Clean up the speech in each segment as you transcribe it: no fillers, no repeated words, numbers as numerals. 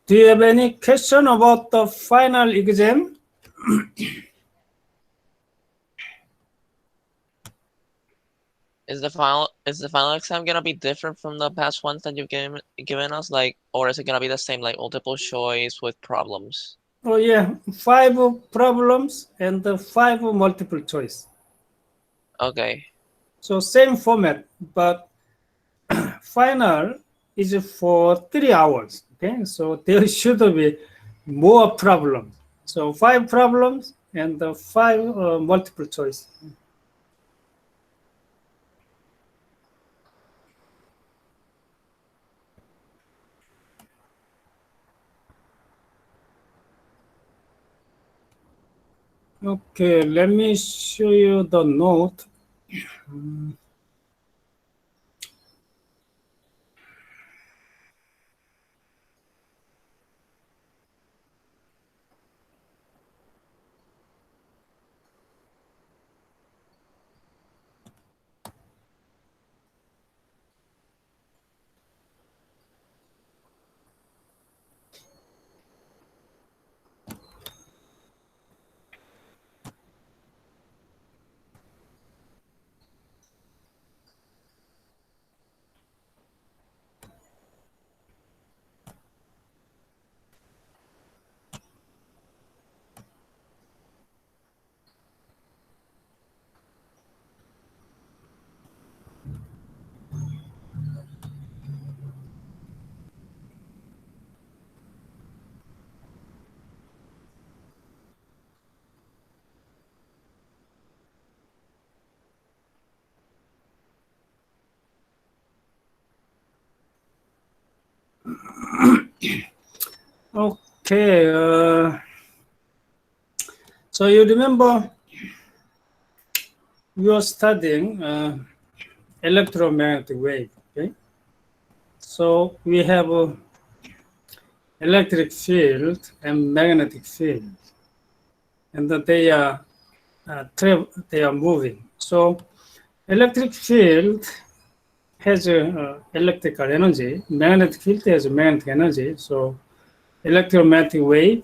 Do you have any question about the final exam? Is the final exam gonna be different from the past ones that you've given us, like, or is it gonna be the same, like multiple choice with problems? Oh yeah, 5 problems and the 5 multiple choice. Okay. So same format, but final is for 3 hours. Okay, so there should be more problems. So 5 problems and the 5 multiple choice. Okay, let me show you the note. Okay, so you remember we are studying electromagnetic wave. Okay, so we have electric field and magnetic field, and that they are moving. So electric field has electrical energy, magnetic field has magnetic energy. So electromagnetic wave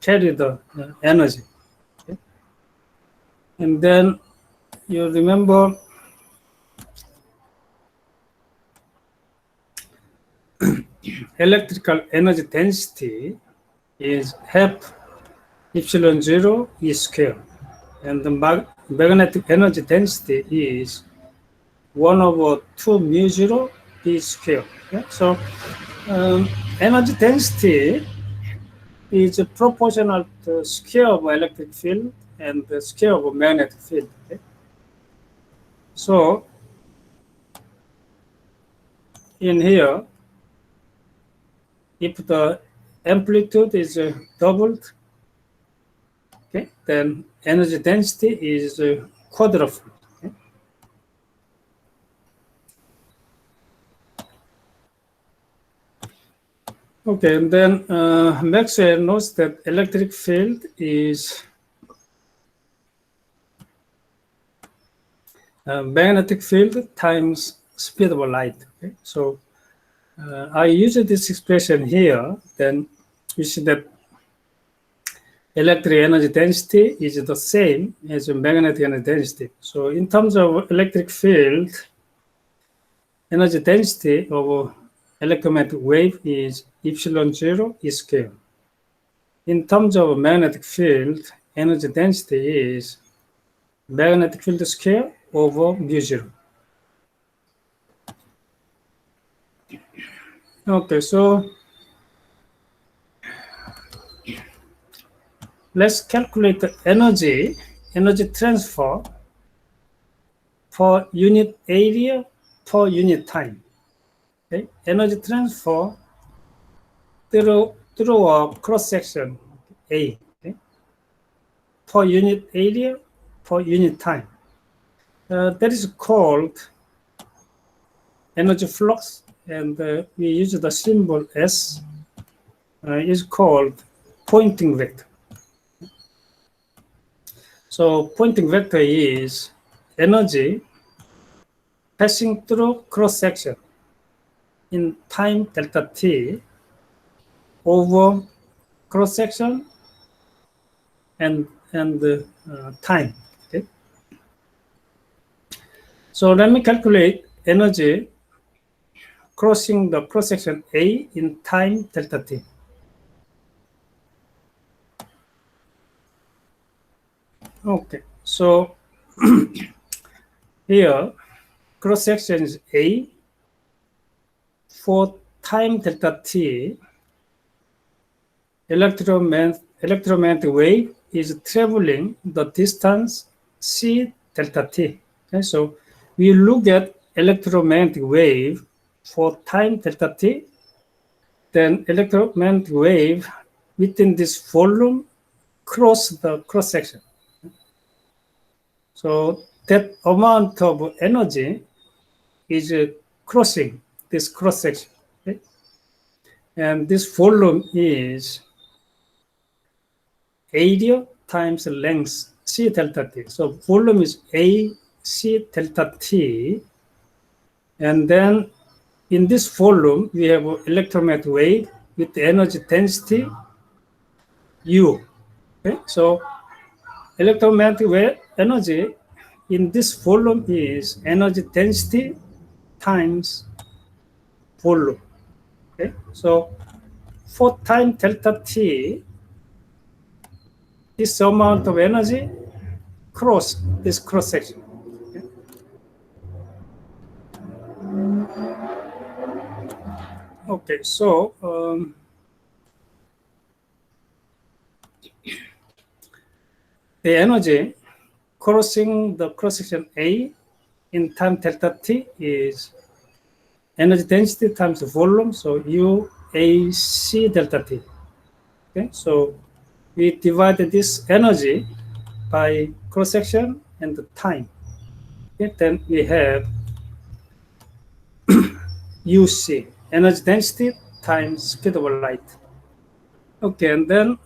carry the energy. Okay? And then you remember electrical energy density is half epsilon 0 E square, and the magnetic energy density is 1 over 2 mu 0 B square. Okay? So energy density is proportional to square of electric field and the square of magnetic field. Okay? So in here, if the amplitude is doubled, okay, then energy density is quadrupled. Okay? Okay, and then Maxwell notes that electric field is magnetic field times speed of light. Okay? So I use this expression here, then you see that electric energy density is the same as magnetic energy density. So in terms of electric field, energy density of electromagnetic wave is epsilon 0 E square. In terms of magnetic field, energy density is magnetic field square over mu 0. Okay, so let's calculate the energy transfer per unit area per unit time. Okay, energy transfer through a cross section A, okay, per unit area per unit time. That is called energy flux, and we use the symbol S. Is called Poynting vector. So Poynting vector is energy passing through cross section in time delta t over cross section and time. Okay. So let me calculate energy crossing the cross section A in time delta t. Okay, so here cross section is A. For time delta t, electromagnetic wave is traveling the distance c delta t. Okay, so we look at electromagnetic wave for time delta t, then electromagnetic wave within this volume cross the cross section. So that amount of energy is crossing this cross section. Okay? And this volume is area times length c delta t. So volume is a c delta t. And then in this volume, we have electromagnetic wave with energy density U. Okay? So electromagnetic wave energy in this volume is energy density times volume. Okay? So for time delta t, this amount of energy cross this cross section. Okay, so the energy crossing the cross section A in time delta t is energy density times volume, so U A C delta t. Okay, so we divided this energy by cross section and the time. Okay, then we have UC, energy density times speed of light. Okay, and then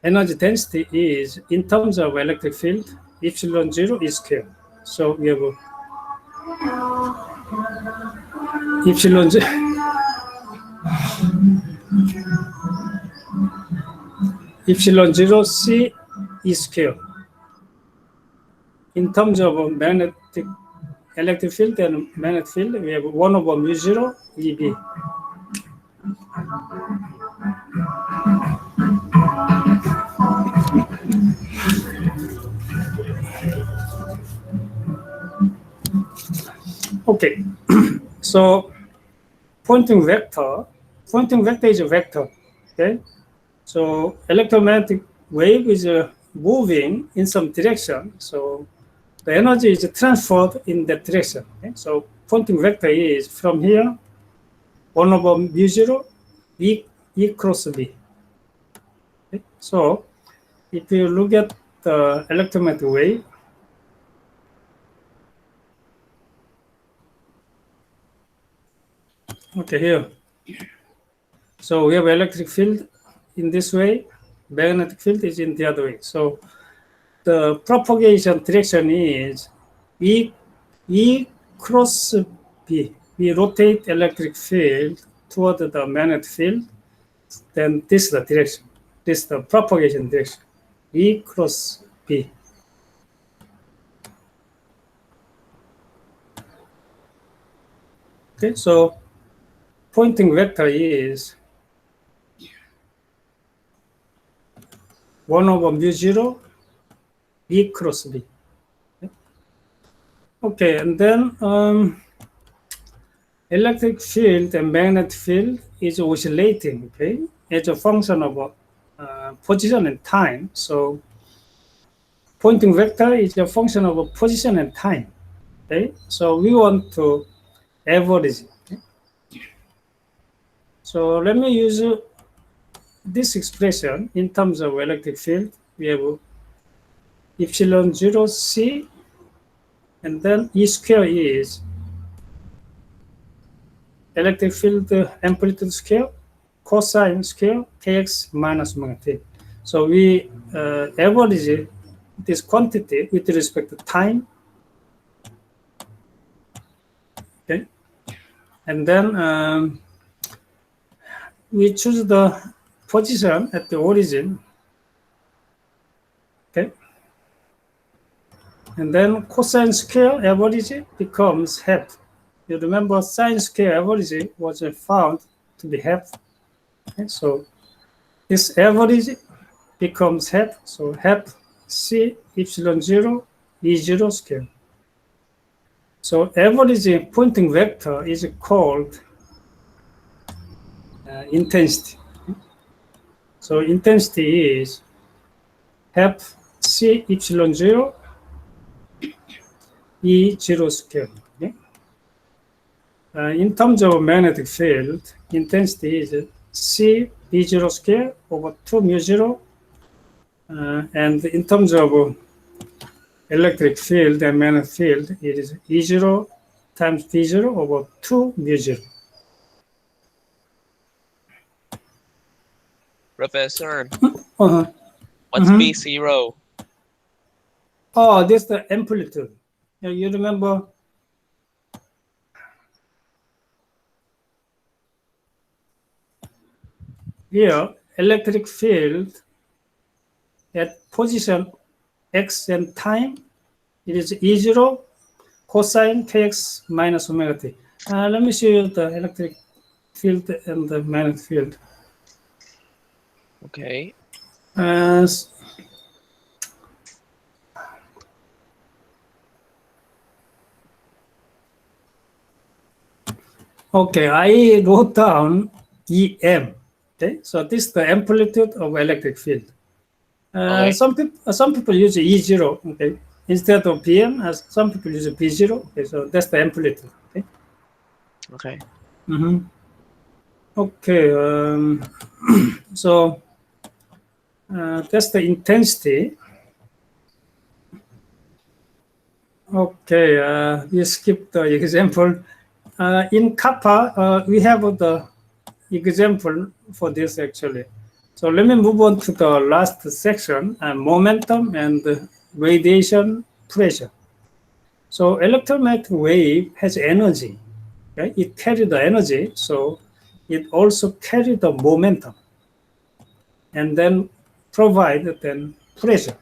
energy density is in terms of electric field, epsilon 0 is square. So we have epsilon 0. Epsilon 0 C E square. In terms of magnetic electric field and magnetic field, we have 1 over mu 0 EB. Okay, so pointing vector is a vector. Okay, so electromagnetic wave is moving in some direction. So the energy is transferred in that direction. Okay? So pointing vector is from here 1 over mu 0 E cross B. Okay? So if you look at the electromagnetic wave, okay, here. So we have electric field in this way, magnetic field is in the other way. So the propagation direction is E cross B. We rotate electric field toward the magnetic field, then this is the direction. This is the propagation direction. E cross B. Okay, so pointing vector is 1 over mu 0 E cross B. Okay, and then electric field and magnetic field is oscillating, okay, as a function of position and time. So pointing vector is a function of position and time. Okay, so we want to average. Okay? So let me use this expression in terms of electric field. We have epsilon 0 C, and then E square is electric field amplitude square, cosine square, kx minus omega t. So we average this quantity with respect to time. Okay, and then we choose the position at the origin. Okay. And then cosine square average becomes half. You remember sine square average was found to be half. Okay, so this average becomes half. So half C epsilon 0 E0 square. So average pointing vector is called intensity. So intensity is half C epsilon 0 E0 square. Okay? In terms of magnetic field, intensity is C B0 square over 2 mu 0. And in terms of electric field and magnetic field, it is E0 times B0 over 2 mu 0. Professor, Uh-huh. what's B0? Oh, this is the amplitude. You remember here, electric field at position x and time, it is E0 cosine kx minus omega t. Let me show you the electric field and the magnetic field. Okay. Okay, I wrote down EM. Okay, so this is the amplitude of electric field. Okay. Some people use E0. Okay, instead of PM, some people use B0. Okay, so that's the amplitude. Okay. Okay. Okay. So that's the intensity. Okay, we skip the example. In kappa, we have the example for this actually. So let me move on to the last section, momentum and radiation pressure. So electromagnetic wave has energy, right? It carries the energy, so it also carries the momentum and then provide then pressure.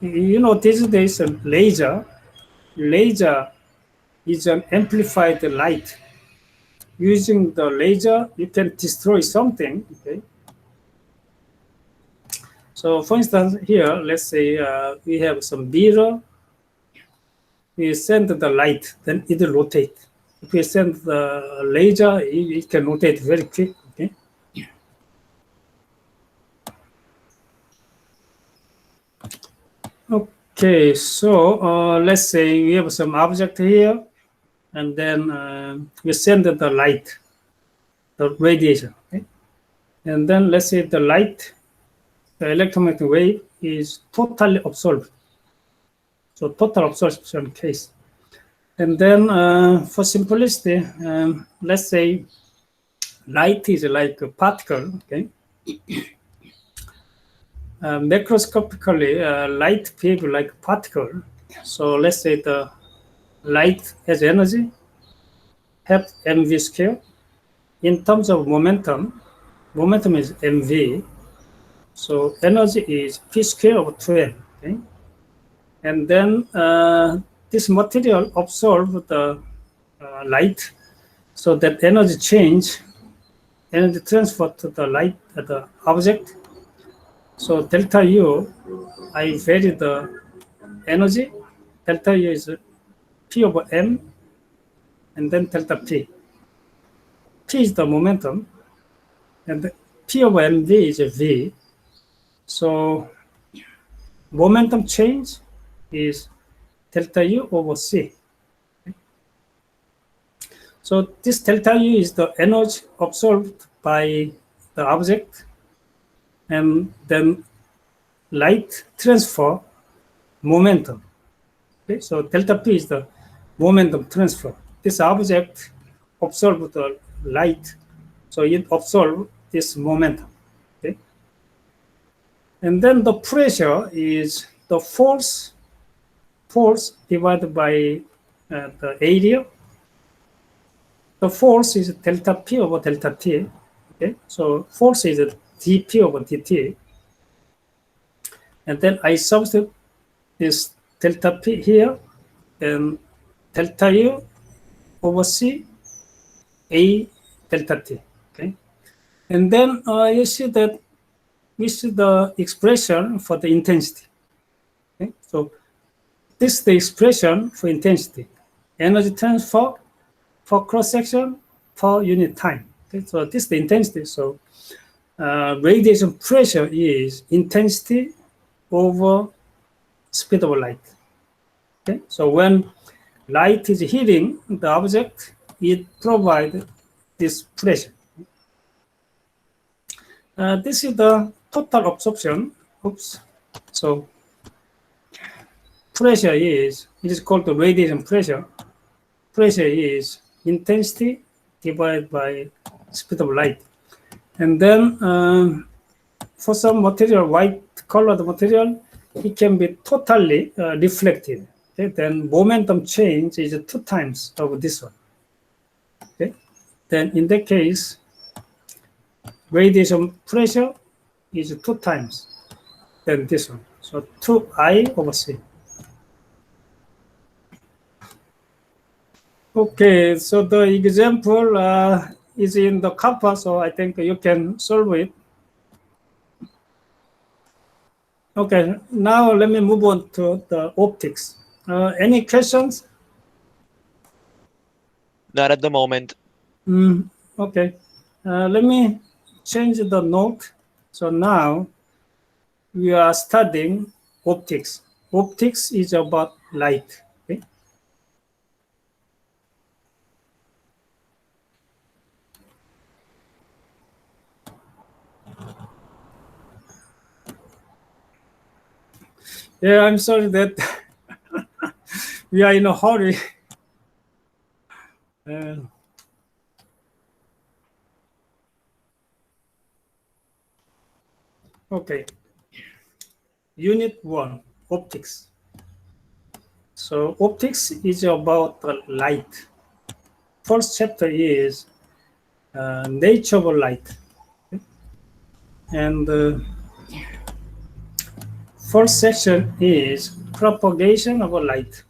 You know, these days laser is an amplified light. Using the laser, you can destroy something. Okay. So, for instance, here, let's say we have some mirror. We send the light, then it will rotate. If we send the laser, it can rotate very quick. Okay. Okay. So let's say we have some object here, and then we send the light, the radiation. Okay? And then let's say the light, the electromagnetic wave is totally absorbed. So total absorption case. And then for simplicity, let's say light is like a particle. Okay. Macroscopically, light behave like a particle. So let's say the light has energy, half mv square. In terms of momentum is mv. So energy is p square over 2m. Okay? And then this material absorbs the light, so that energy transfer to the light, the object. So delta U, I vary the energy. Delta U is P over M, and then delta P. P is the momentum, and P over mv is a V. So momentum change is delta U over C. So this delta U is the energy absorbed by the object, and then light transfer momentum. Okay, so delta P is the momentum transfer. This object absorbs the light, so it absorbs this momentum. Okay, and then the pressure is the force divided by the area. the force is delta P over delta T. Okay, so force is dP over dt. And then I substitute this delta P here, and delta U over C A delta T. Okay, and then you see that this is the expression for the intensity. Okay, so this is the expression for intensity, energy transfer for cross section per unit time. Okay, so this is the intensity. So radiation pressure is intensity over speed of light. Okay, so when light is hitting the object, it provides this pressure. This is the total absorption. Oops. So pressure is, it is called the radiation pressure. Pressure is intensity divided by speed of light. And then for some material, white colored material, it can be totally reflected. Okay? Then momentum change is 2 times of this one. Okay? Then in that case, radiation pressure is 2 times than this one. So 2I over C. Okay, so the example is in the kappa, so I think you can solve it. Okay, now let me move on to the optics. Any questions? Not at the moment. Okay, let me change the note. So now we are studying optics. Optics is about light. Okay? Yeah, I'm sorry that we are in a hurry. Okay. Unit 1, optics. So optics is about light. First chapter is nature of light. Okay? And first section is propagation of light.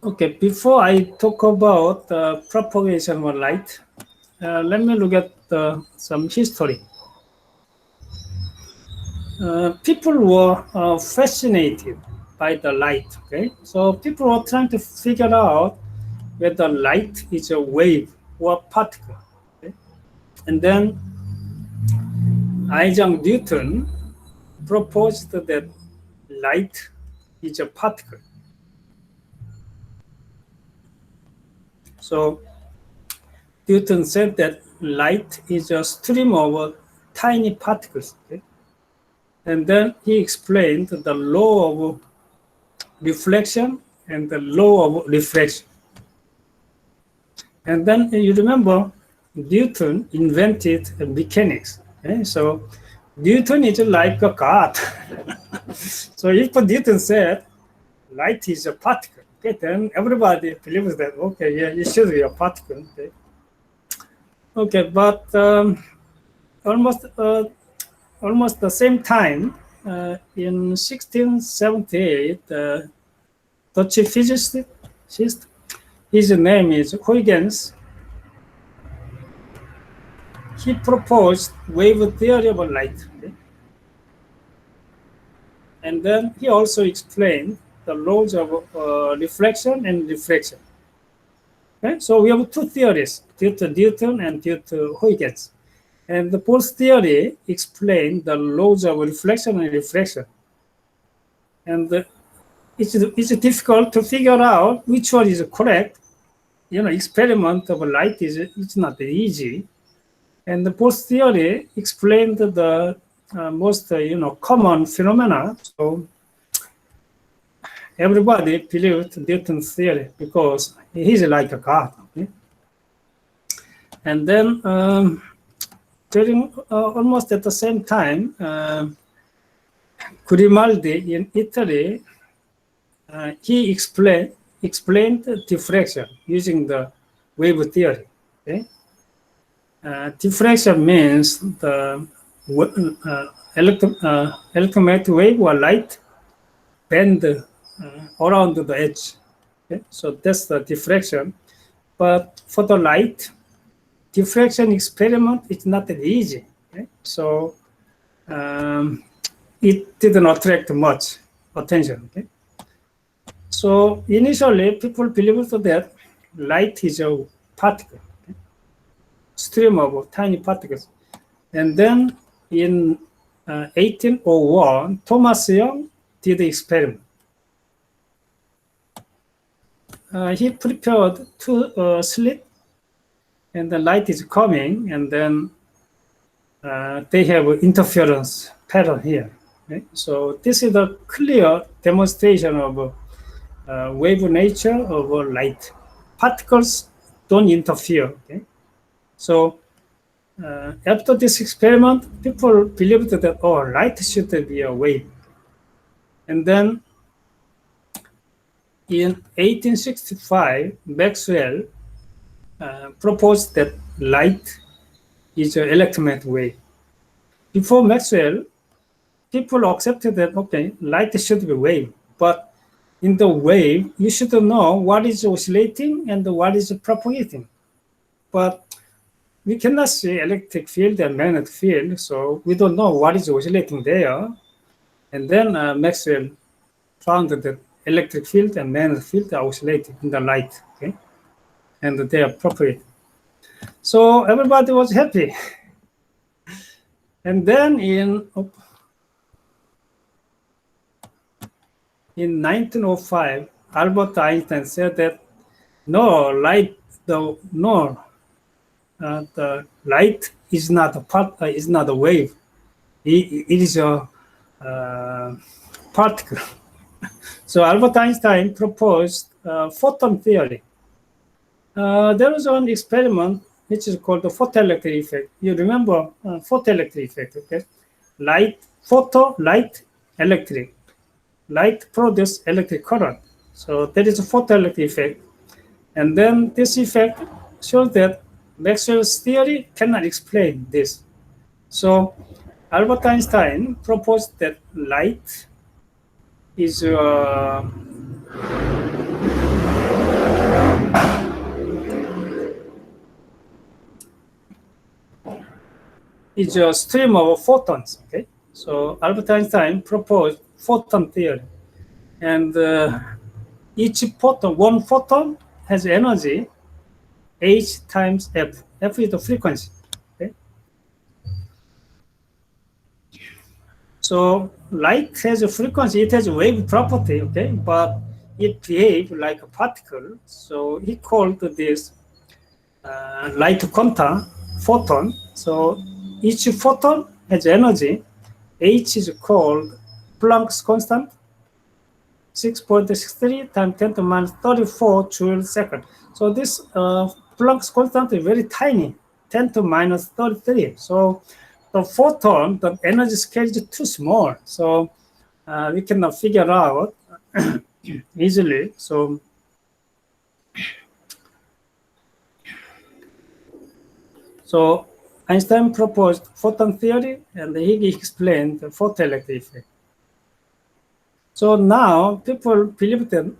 Okay, before I talk about propagation of light, let me look at some history. People were fascinated by the light. Okay, so people were trying to figure out whether light is a wave or a particle. Okay? And then Isaac Newton proposed that light is a particle. So Newton said that light is a stream of tiny particles. Okay? And then he explained the law of reflection and the law of refraction. And then you remember Newton invented mechanics. Okay? So Newton is like a god. So if Newton said light is a particle, okay, then everybody believes that, okay, yeah, it should be a particle. Okay, but almost the same time, in 1678, Dutch physicist, his name is Huygens, he proposed wave theory of light. Okay? And then he also explained the laws of reflection and refraction. Okay? So we have two theories, due to Newton and due to Huygens. And the both theory explain the laws of reflection and refraction. And it's difficult to figure out which one is correct. You know, experiment of light it's not easy. And the both theory explained the most common phenomena. So everybody believed Newton's theory because he's like a god. Okay? And then during almost at the same time, Grimaldi in Italy, he explained explained diffraction using the wave theory. Okay? Diffraction means the electromagnetic wave or light bend around the edge. Okay? So that's the diffraction. But for the light, diffraction experiment is not that easy. Okay? So it didn't attract much attention. Okay? So initially, people believed that light is a particle, okay? Stream of tiny particles. And then in 1801, Thomas Young did the experiment. He prepared two slits, and the light is coming, and then they have interference pattern here. Okay? So this is a clear demonstration of wave nature of light. Particles don't interfere. Okay? So after this experiment, people believed that, oh, light should be a wave. And then in 1865, Maxwell proposed that light is an electromagnetic wave. Before Maxwell, people accepted that, okay, light should be wave, but in the wave, you should know what is oscillating and what is propagating. But we cannot see electric field and magnetic field, so we don't know what is oscillating there. And then Maxwell found that electric field and magnetic field are oscillating in the light, okay? And they are propagating. So everybody was happy. And then in 1905, Albert Einstein said that the light is not a wave. It is a particle. So Albert Einstein proposed photon theory. There was an experiment which is called the photoelectric effect. You remember photoelectric effect, okay? Light, electric. Light produces electric current. So there is a photoelectric effect. And then this effect shows that Maxwell's theory cannot explain this. So Albert Einstein proposed that light is a stream of photons. Okay, so Albert Einstein proposed photon theory, and each photon, one photon, has energy h times f. F is the frequency. Okay, so light has a frequency. It has a wave property. Okay, but it behaves like a particle. So he called this light quanta, photon. So each photon has energy. H is called Planck's constant, 6.63 times 10 to minus 34 joules second. So this Planck's constant is very tiny, 10 to minus 33. So the photon, the energy scale is too small. So we cannot figure out easily. So Einstein proposed photon theory, and he explained the photoelectric effect. So now people believe that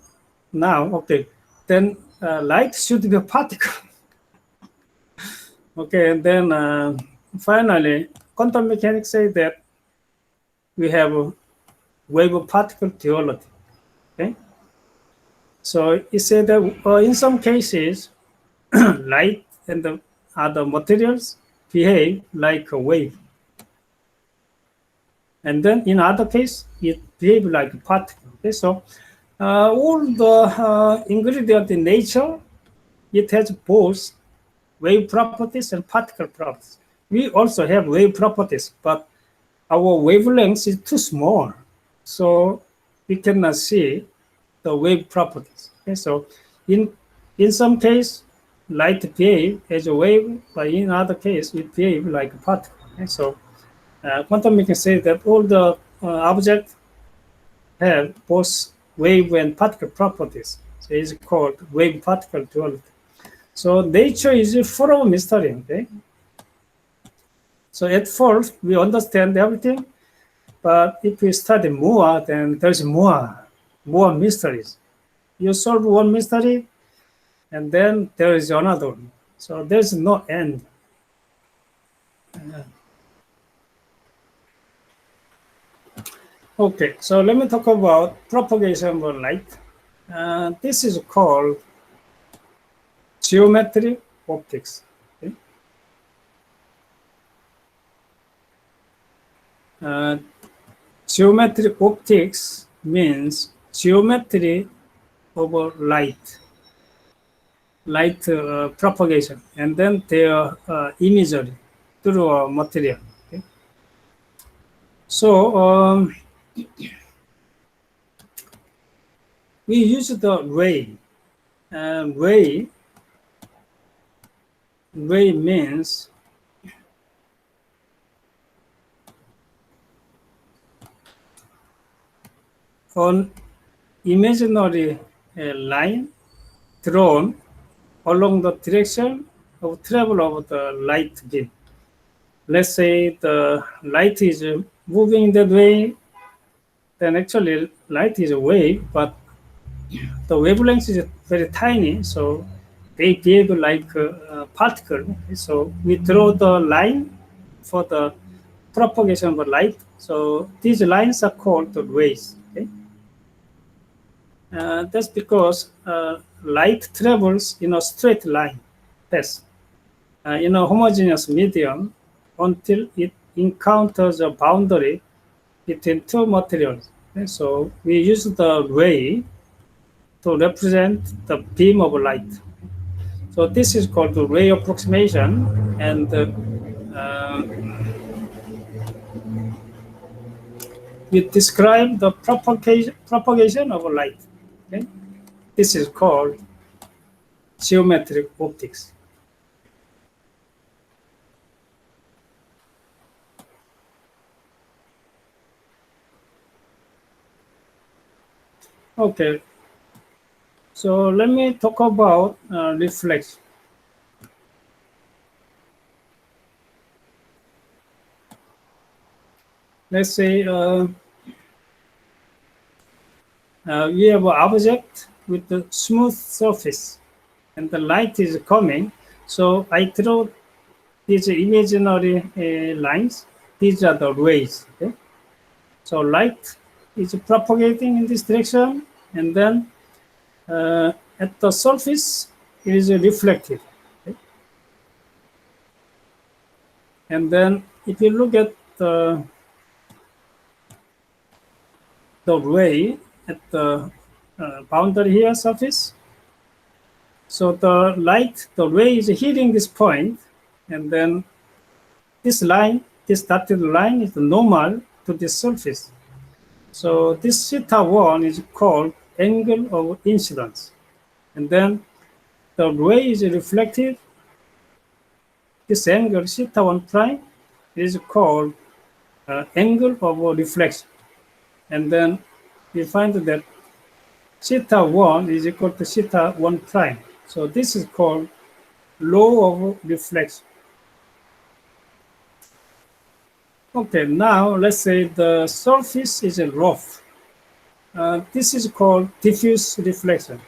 then light should be a particle. Okay, and then finally, quantum mechanics say that we have a wave-particle duality. Okay, so it said that in some cases, light and the other materials behave like a wave. And then in other case, it behaves like a particle. Okay? So all the ingredients in nature, it has both wave properties and particle properties. We also have wave properties, but our wavelength is too small. So we cannot see the wave properties. Okay? So in some case, light behave as a wave, but in other case, it behave like a particle. Okay? So quantum mechanics say that all the objects have both wave and particle properties. is called wave particle duality. So nature is full of mystery. Okay. So at first we understand everything, but if we study more, then there's more mysteries. You solve one mystery, and then there is another one. So there's no end. Okay, so let me talk about propagation of light. This is called geometric optics. Okay? Geometric optics means geometry of light propagation, and then their imagery through a material. Okay? So we use the ray. Ray means an imaginary line drawn along the direction of travel of the light beam. Let's say the light is moving that way, then actually light is a wave, but the wavelength is very tiny, so they behave like a particle. So we draw the line for the propagation of light. So these lines are called the rays. Okay? That's because light travels in a straight line path in a homogeneous medium until it encounters a boundary between two materials. Okay? So we use the ray to represent the beam of light. So this is called the ray approximation, and we describe the propagation of light. Okay? This is called geometric optics. Okay, so let me talk about reflection. Let's say we have an object with a smooth surface, and the light is coming. So I draw these imaginary lines. These are the rays. Okay? So light is propagating in this direction, and then at the surface it is reflected. Okay? And then if you look at the ray at the boundary here surface, so the ray is hitting this point, and then this dotted line is normal to this surface. So this theta 1 is called angle of incidence. And then the ray is reflected. This angle, theta 1 prime, is called angle of reflection. And then we find that theta 1 is equal to theta 1 prime. So this is called law of reflection. Okay, now let's say the surface is rough. This is called diffuse reflection.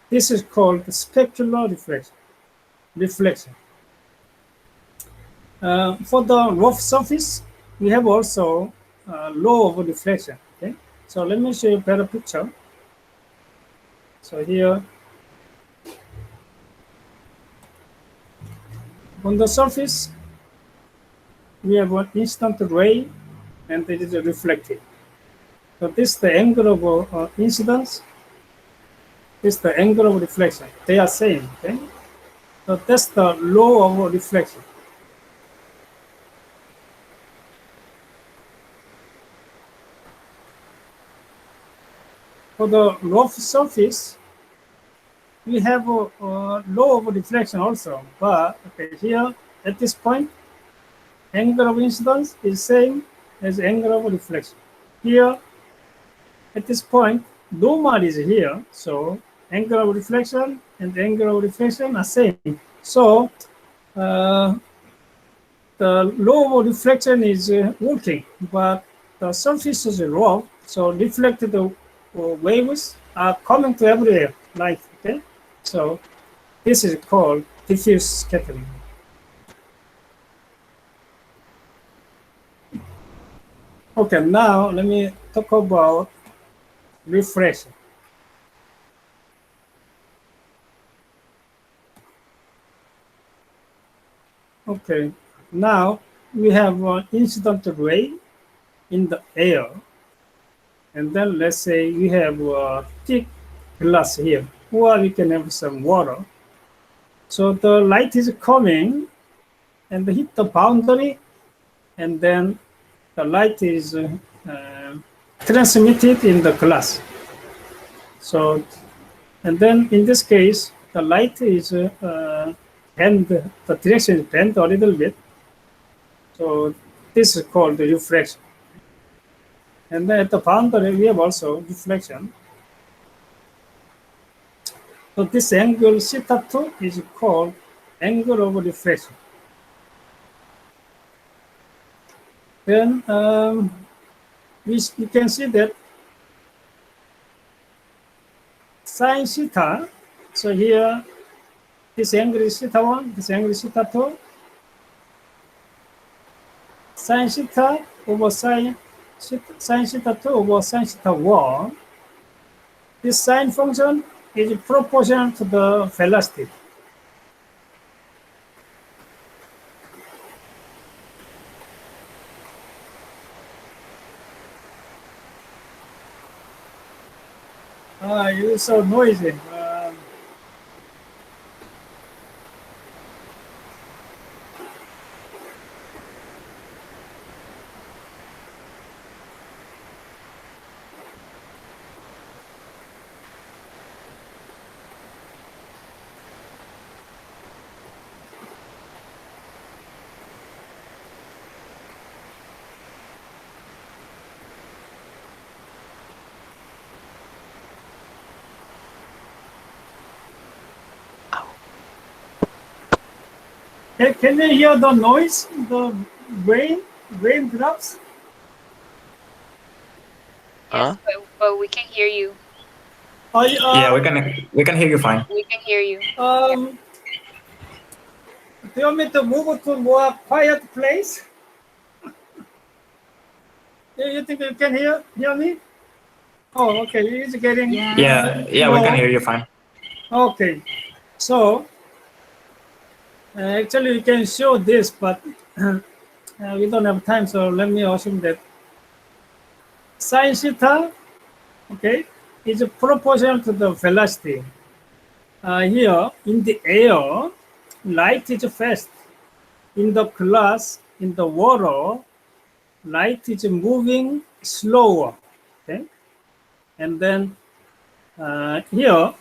This is called specular reflection. For the rough surface, we have also law of reflection. Okay, so let me show you a better picture. So here, on the surface, we have an instant ray, and it is reflected. So this is the angle of incidence. This is the angle of reflection. They are same. Okay, so that's the law of reflection. For the rough surface, we have a law of reflection also, but okay, here at this point, angle of incidence is same as angle of reflection. Here, at this point, normal is here, so angle of reflection and angle of reflection are same. So the law of reflection is working, but the surface is rough, so reflected waves are coming to everywhere, light. Okay, so this is called diffuse scattering. Okay, now let me talk about refraction. Okay, now we have an incident ray in the air, and then let's say we have a thick glass here, or we can have some water. So the light is coming and hit the boundary, and then the light is transmitted in the glass. So, and then in this case, the light is bend, the direction is bent a little bit. So this is called the refraction. And then at the boundary, we have also reflection. So this angle theta 2 is called angle of refraction. Then you can see that sine theta. So here, this angle is theta 1, this angle is theta 2. Sine theta over sine theta 2 over sine theta 1. This sine function is proportional to the velocity. It's so noisy. Can you hear the noise? The raindrops? Huh? Yes, but we can hear you. Yeah, we can hear you fine. We can hear you. Do you want me to move to a more quiet place? You think you can hear me? Oh, okay. It's getting Yeah, we can hear you fine. Okay. So actually, we can show this, but we don't have time. So let me assume that sine theta, okay, is proportional to the velocity. Here in the air, light is fast. In the glass, in the water, light is moving slower. Okay, and then here,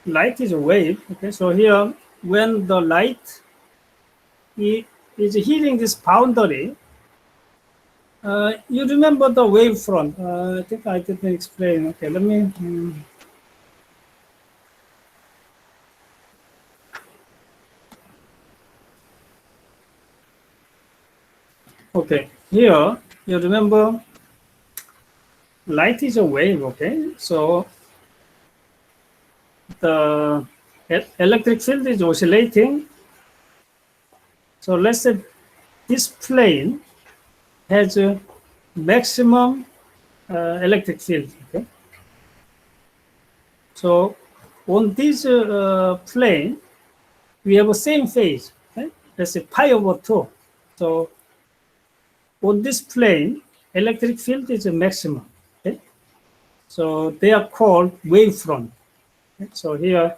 light is a wave. Okay, so here, when the light is hitting this boundary, you remember the wavefront. I think I didn't explain. Okay, let me. Okay, here you remember light is a wave. Okay, so the electric field is oscillating. So let's say this plane has a maximum electric field. Okay, so on this plane, we have the same phase. Okay? Let's say pi over 2. So on this plane, electric field is a maximum. Okay? So they are called wavefront. Okay? So here,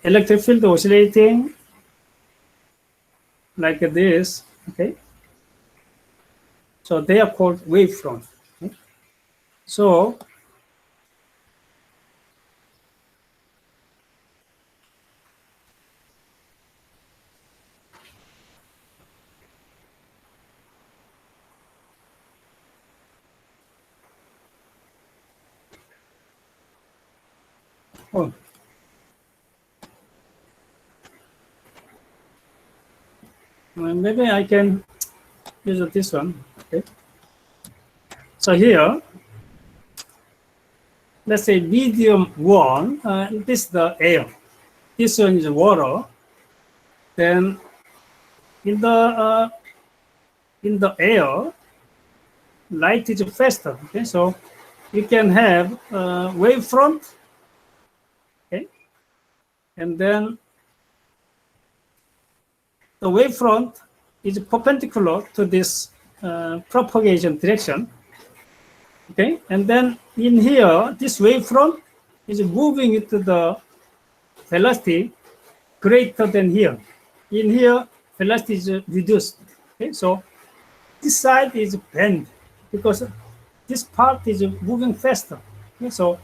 electric field oscillating like this. Okay, so they are called wavefront. Okay? So Oh. Maybe I can use this one. Okay. So here, let's say medium 1, this is the air. This one is water. Then in the air, light is faster. Okay, so you can have wavefront. Okay, and then the wavefront is perpendicular to this propagation direction. Okay, and then in here, this wavefront is moving into the velocity greater than here. In here, velocity is reduced. Okay, so this side is bent because this part is moving faster. Okay, so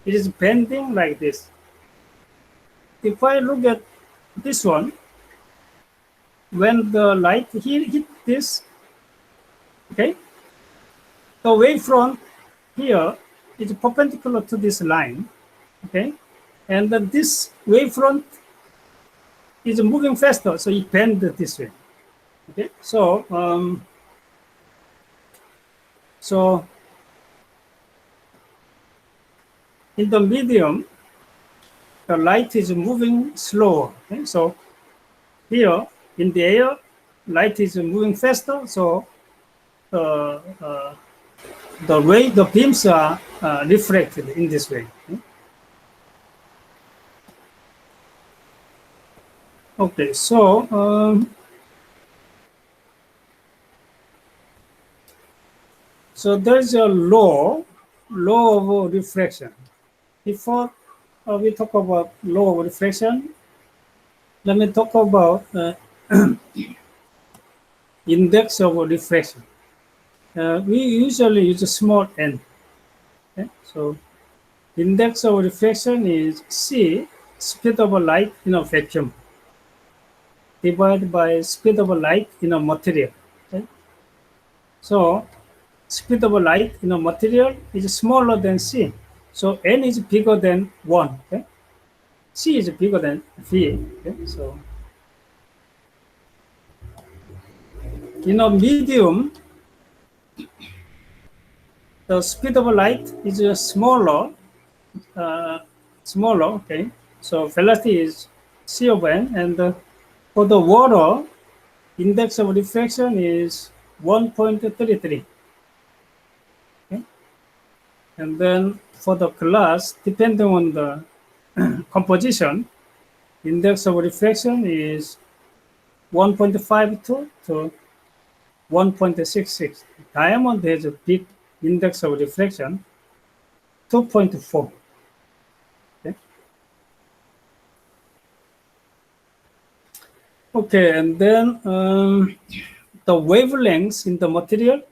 it is bending like this. If I look at this one, when the light here hit this, okay, the wavefront here is perpendicular to this line, okay, and then this wavefront is moving faster, so it bends this way. Okay, so in the medium, the light is moving slower. Okay, so here in the air, light is moving faster, so the way the beams are reflected in this way. Okay, so so there's a law of refraction. Before we talk about law of refraction, let me talk about index of refraction. We usually use a small n. Okay? So index of refraction is c, speed of light in a vacuum, divided by speed of light in a material. Okay? So speed of light in a material is smaller than c. So n is bigger than 1. Okay? C is bigger than v. Okay? So in a medium, the speed of light is smaller. Okay. So velocity is c over n, and for the water, index of refraction is 1.33. Okay. And then for the glass, depending on the composition, index of refraction is 1.52 to 1.66. Diamond has a big index of refraction, 2.4. Okay. Okay, and then the wavelengths in the material.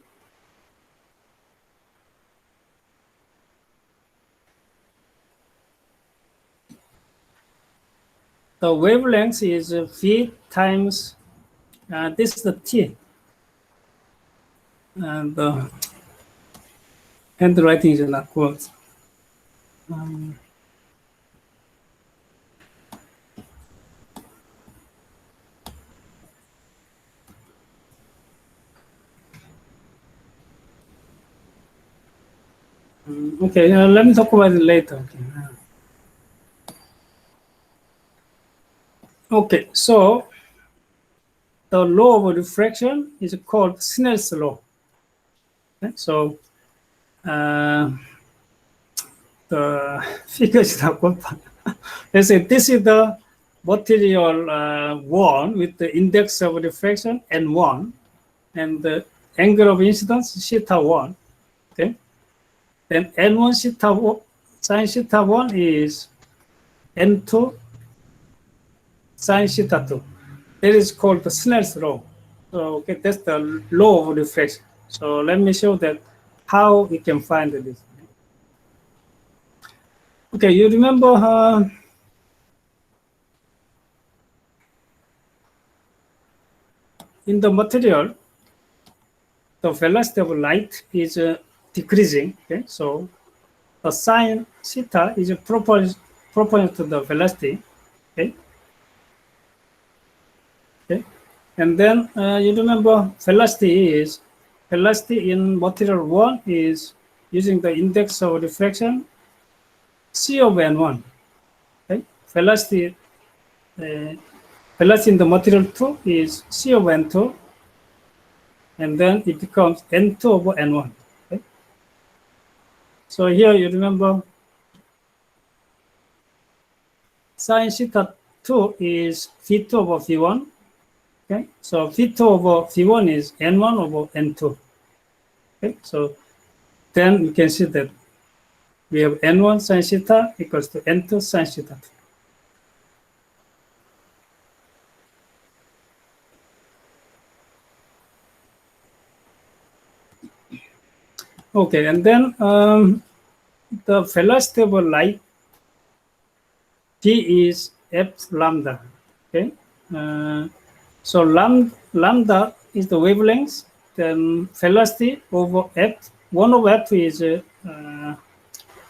The wavelength is v times, this is the t. And the handwriting is not good. Okay, let me talk about it later. Okay, so the law of refraction is called Snell's law. Okay, so the figure is not good. Let's say this is the material 1 with the index of refraction n1 and the angle of incidence theta 1. Okay, then n1 theta 1, sin theta 1 is n2 sin theta 2. That is called the Snell's law. So okay, that's the law of refraction. So let me show that how we can find this. Okay, you remember in the material, the velocity of light is decreasing. Okay, so the sin theta is proportional to the velocity. Okay. Okay. And then you remember velocity in material 1 is using the index of refraction C of n1. Okay. Velocity in the material 2 is C of n2, and then it becomes n2 over n1. Okay. So here you remember sine theta 2 is v2 over v1. Okay, so v2 over v1 is n1 over n2. Okay, so then we can see that we have n1 sine theta equals to n2 sine theta. Okay, and then the velocity of light T is f lambda. Okay, so lambda is the wavelength. Then velocity over f. 1 over f is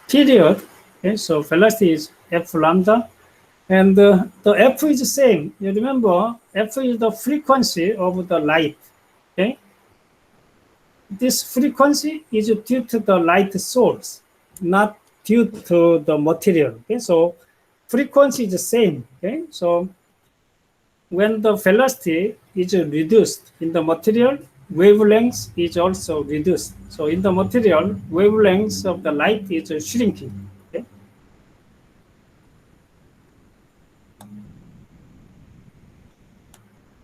period. Okay, so velocity is f lambda, and the f is the same. You remember, f is the frequency of the light. Okay, this frequency is due to the light source, not due to the material. Okay, so frequency is the same. Okay, so when the velocity is reduced in the material, wavelength is also reduced. So in the material, wavelength of the light is shrinking. Okay.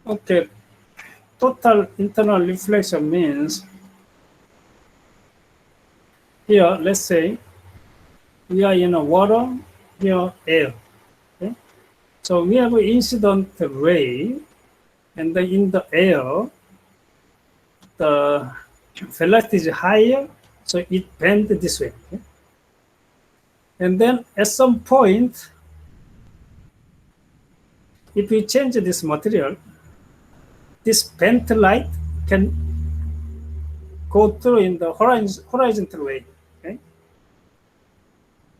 Okay. Total internal reflection means here, let's say we are in a water, here air. Okay. So we have an incident ray, and then in the air, the velocity is higher, so it bends this way. Okay? And then at some point, if we change this material, this bent light can go through in the horizontal way. Okay?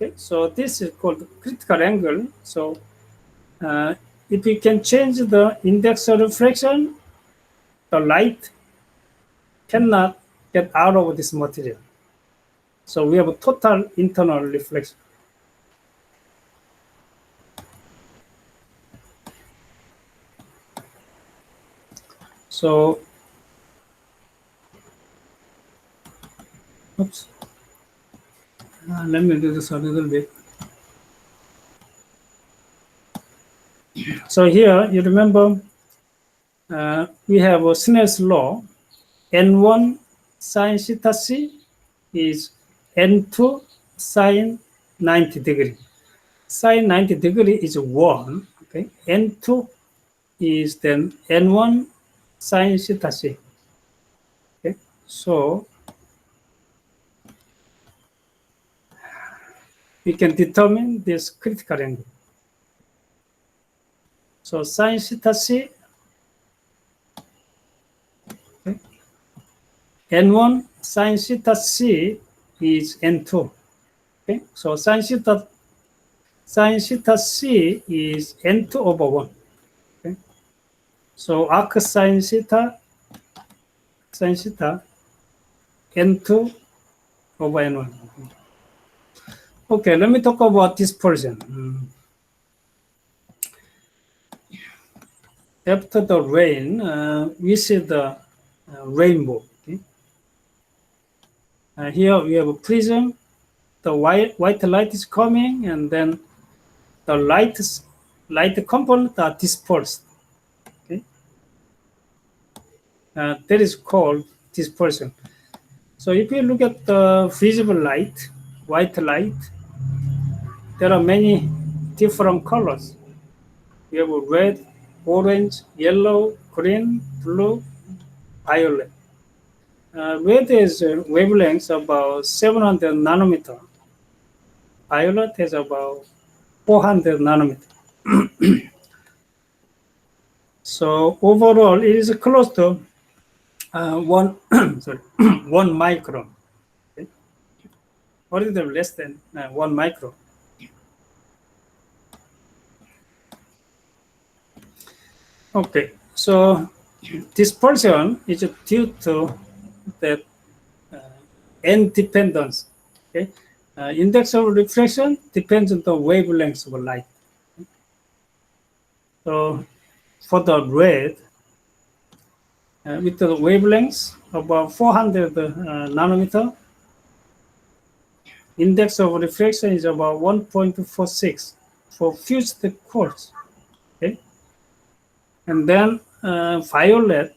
Okay? So this is called critical angle. So if we can change the index of refraction, the light cannot get out of this material. So we have a total internal reflection. So, oops. Let me do this a little bit. So here, you remember, we have a Snell's law. N1 sine theta c is N2 sine 90 degree. Sine 90 degree is 1. Okay. N2 is then N1 sine theta c. Okay. So we can determine this critical angle. So sine theta c, okay, N1 sine theta c is N2. Okay, so sine theta c is N2 over 1. Okay, so arc sine theta N2 over N1. Okay, let me talk about dispersion. After the rain, we see the rainbow. Okay? Here we have a prism. The white light is coming, and then the light components are dispersed. Okay? That is called dispersion. So if you look at the visible light, white light, there are many different colors. We have red, orange, yellow, green, blue, violet. Red is wavelength about 700 nanometer. Violet is about 400 nanometer. So overall, it is close to 1 micron. Okay? Or is less than 1 micron. Okay, so dispersion is due to that n dependence. Okay, index of refraction depends on the wavelength of light. So for the red, with the wavelengths about 400 nanometer, index of refraction is about 1.46 for fused quartz. Okay, and then violet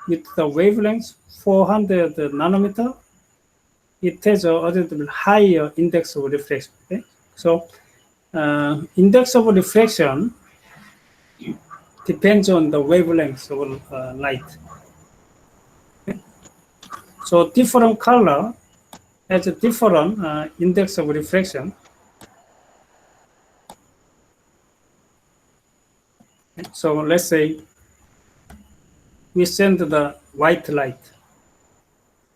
with the wavelength 400 nanometer, it has a little bit higher index of refraction. Okay, so index of refraction depends on the wavelength of light. Okay? So different color has a different index of refraction. Okay? So let's say we send the white light.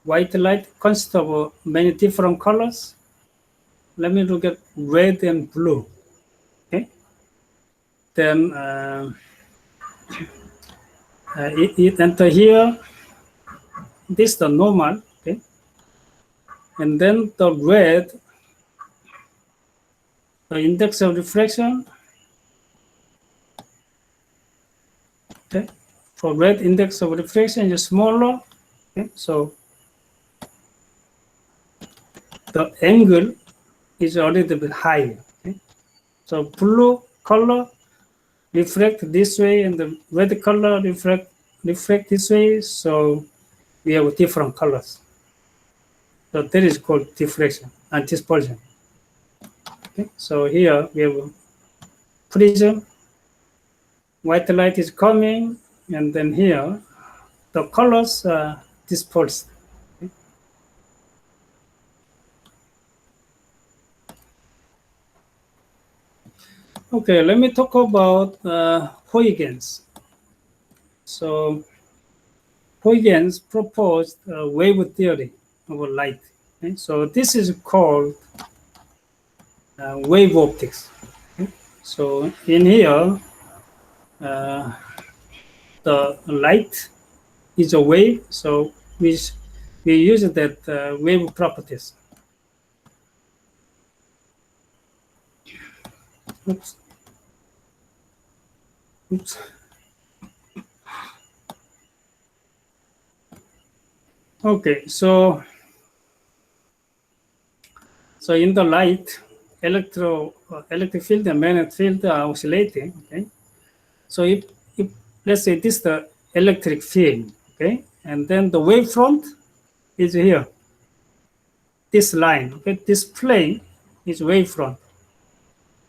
White light consists of many different colors. Let me look at red and blue. Okay. Then it enter here. This is the normal. Okay. And then the red, the index of refraction. Okay. For red, index of refraction is smaller. Okay. So the angle is a little bit higher. Okay. So blue color reflect this way, and the red color reflect this way. So we have different colors. So that is called diffraction and dispersion. Okay. So here we have prism. White light is coming, and then here the colors are dispersed. Okay. Okay, let me talk about Huygens. So Huygens proposed a wave theory of light. Okay? So this is called wave optics. Okay? So in here, the light is a wave, so we use that wave properties. Oops. Oops. Okay, so in the light, electric field and magnetic field are oscillating. Okay, so if let's say this is the electric field, okay, and then the wavefront is here. This line, okay, this plane is wavefront.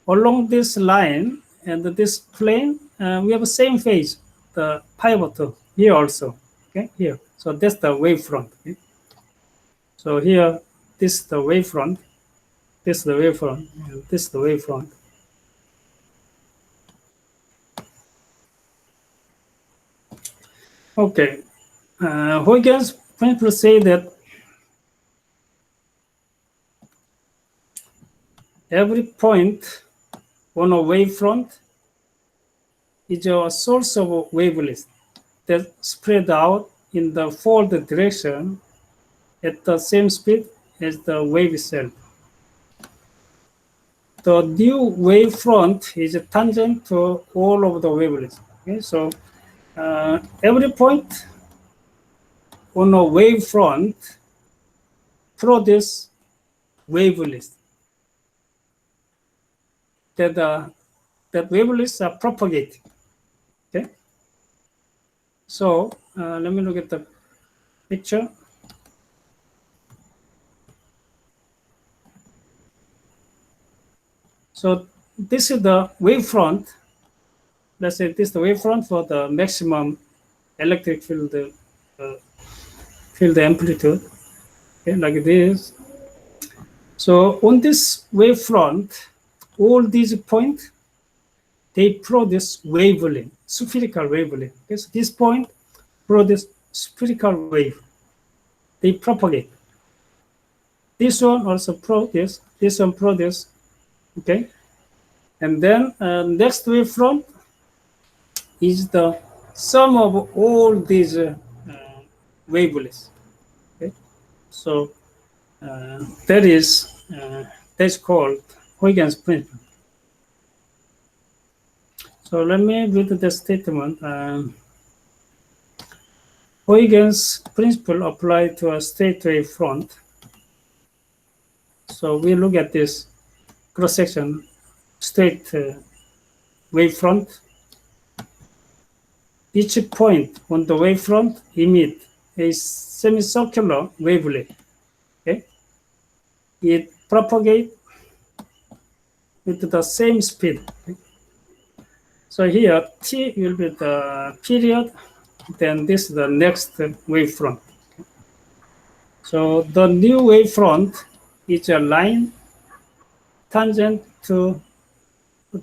Along this line and this plane, we have the same phase, the pivotal here also. Okay, here. So that's the wavefront. Okay? So here, this is the wavefront. This is the wavefront, and this is the wavefront. Okay, Huygens principle say that every point on a wavefront is a source of a wavelength that spread out in the forward direction at the same speed as the wave itself. The new wavefront is tangent to all of the wavelengths. Okay, so every point on a wavefront produces wavelengths that wavelengths are propagating. Okay, so let me look at the picture. So this is the wavefront. Let's say this is the wavefront for the maximum electric field amplitude. Okay, like this. So on this wavefront, all these points, they produce wavelength, spherical wavelength. Okay, so this point produce spherical wave. They propagate. This one also produce. This one produce. Okay, and then next wavefront is the sum of all these wavelets. Okay? So that's called Huygens principle. So let me read the statement. Huygens principle applied to a state wave front. So we look at this cross-section state wave front. Each point on the wavefront emits a semicircular wavelet. Okay? It propagates with the same speed. Okay? So here t will be the period, then this is the next wavefront. Okay? So the new wavefront is a line tangent to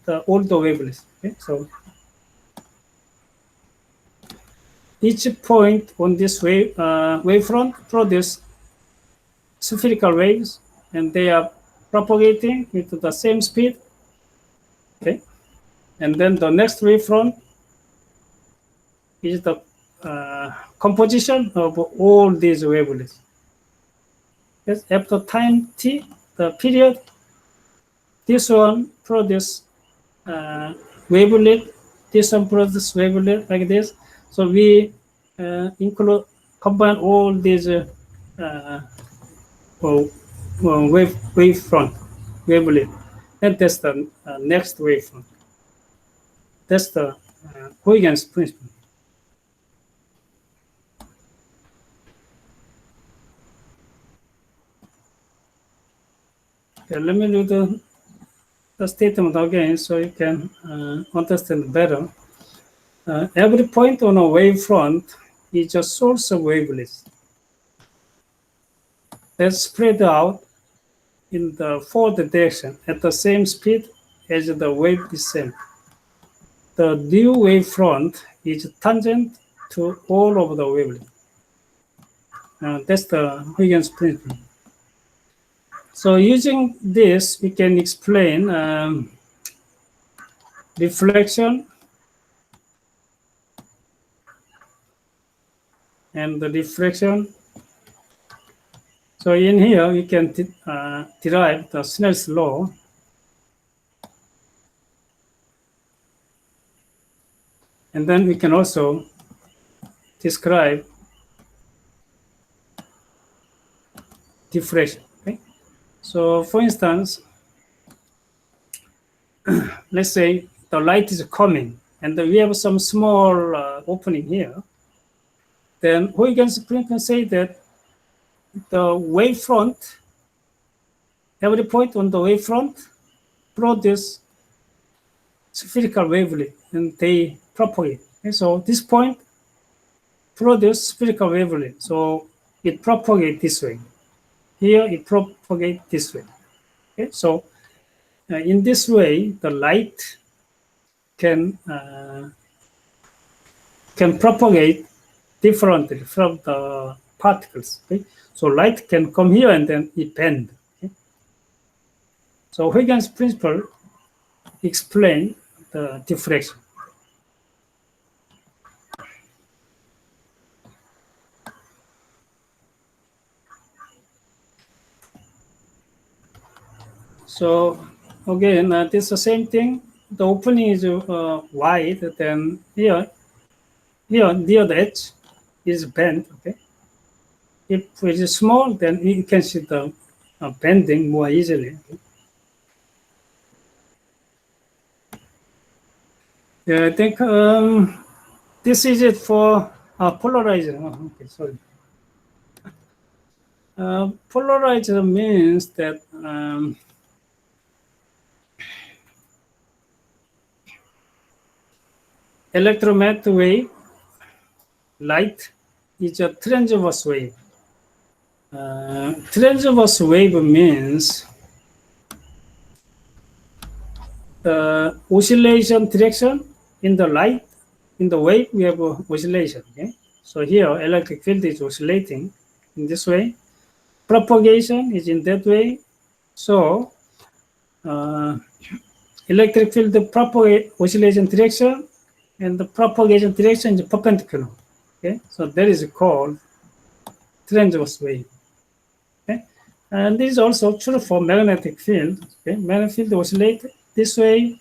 the older wavelets. Okay? So each point on this wavefront produces spherical waves, and they are propagating with the same speed. Okay, and then the next wavefront is the composition of all these wavelets. Yes, after time t, the period, this one produces wavelet, this one produces wavelet like this. So we combine all these wavefront, wavelet, and that's the next wavefront. That's the Huygens principle. Okay, let me do the statement again so you can understand better. Every point on a wavefront is a source of wavelets that's spread out in the forward direction at the same speed as the wave descent. The new wavefront is tangent to all of the wavelets. That's the Huygens principle. So using this, we can explain reflection and the diffraction. So in here, we can derive the Snell's law. And then we can also describe diffraction. Okay? So for instance, let's say the light is coming and we have some small opening here. Then Huygens principle say that the wavefront, every point on the wavefront produces spherical wavelet and they propagate. Okay? So this point produces spherical wavelet. So it propagates this way. Here it propagates this way. Okay? So in this way, the light can propagate differently from the particles. Okay? So light can come here and then it bend. Okay? So Huygens principle explain the diffraction. So again, this is the same thing. The opening is wide, then here near the edge is bent. Okay. If it is small, then you can see the bending more easily. Okay? Yeah, I think this is it for polarizer. Oh, okay, sorry. Polarizer means that electromagnetic wave, light, is a transverse wave. Transverse wave means the oscillation direction in the light, in the wave, we have oscillation. Okay, so here electric field is oscillating in this way. Propagation is in that way. So electric field propagate oscillation direction and the propagation direction is perpendicular. Okay, so that is called transverse wave. Okay, and this is also true for magnetic field. Okay, magnetic field oscillate this way,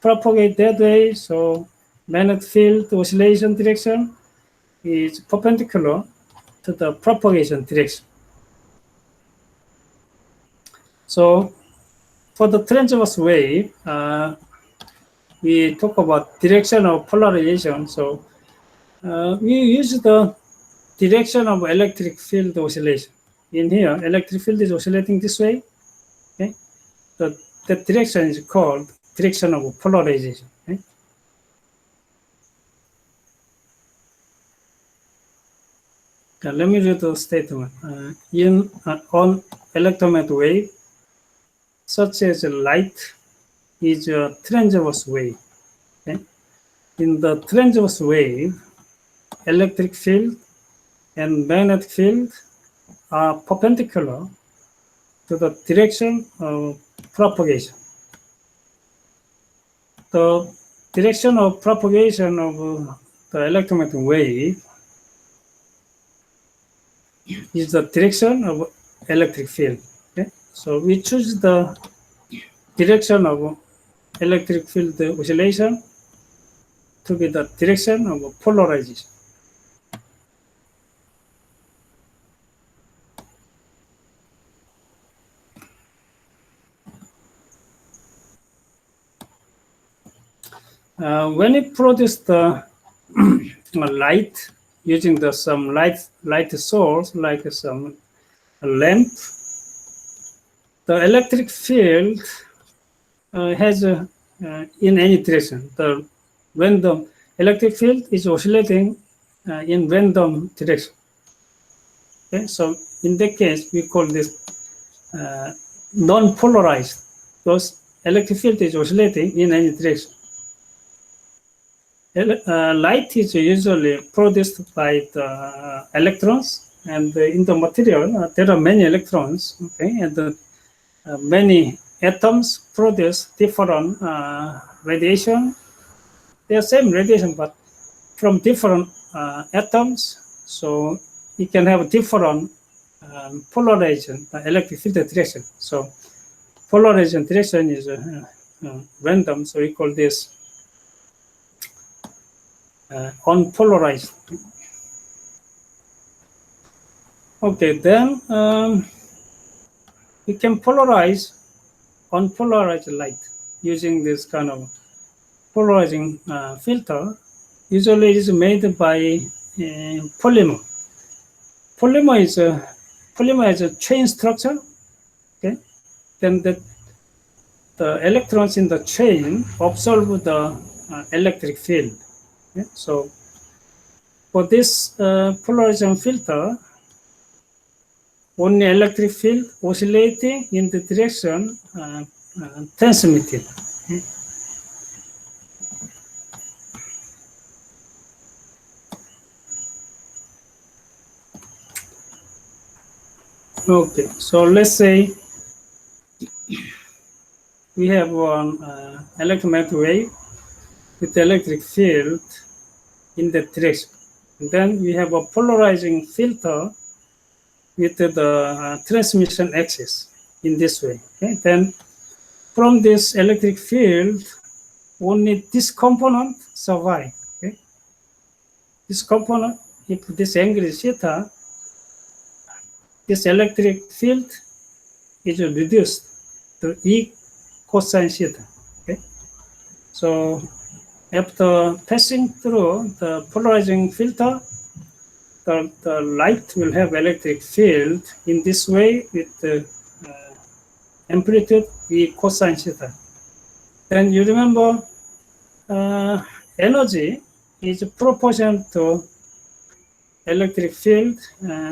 propagate that way. So magnetic field oscillation direction is perpendicular to the propagation direction. So for the transverse wave, we talk about direction of polarization. So we use the direction of electric field oscillation. In here, electric field is oscillating this way. Okay, so the direction is called direction of polarization. Okay? Let me read the statement. On electromagnetic wave, such as light, is a transverse wave. Okay? In the transverse wave, electric field and magnetic field are perpendicular to the direction of propagation. The direction of propagation of the electromagnetic wave is the direction of electric field. Okay? So we choose the direction of electric field oscillation to be the direction of polarization. When it produces the light using some light source like some lamp, the electric field has in any direction. When the electric field is oscillating in random direction. Okay, so in that case, we call this non-polarized, because electric field is oscillating in any direction. Light is usually produced by the electrons, and in the material there are many electrons. Okay, and many atoms produce different radiation. They are same radiation, but from different atoms. So you can have different polarization, electric field direction. So polarization direction is random. So we call this unpolarized. Okay, then we can polarize unpolarized light using this kind of polarizing filter. Usually it is made by polymer. Polymer is a chain structure. Okay, then the electrons in the chain absorb the electric field. Okay? So for this polarization filter, only electric field oscillating in the direction transmitted. Okay, so let's say we have one electromagnetic wave with the electric field in that direction. And then we have a polarizing filter with the transmission axis in this way. Okay? Then from this electric field, only this component survive. Okay? This component, if this angle is theta, this electric field is reduced to E cosine theta. Okay? So after passing through the polarizing filter, the light will have electric field in this way with the amplitude E cosine theta. Then you remember energy is proportional to electric field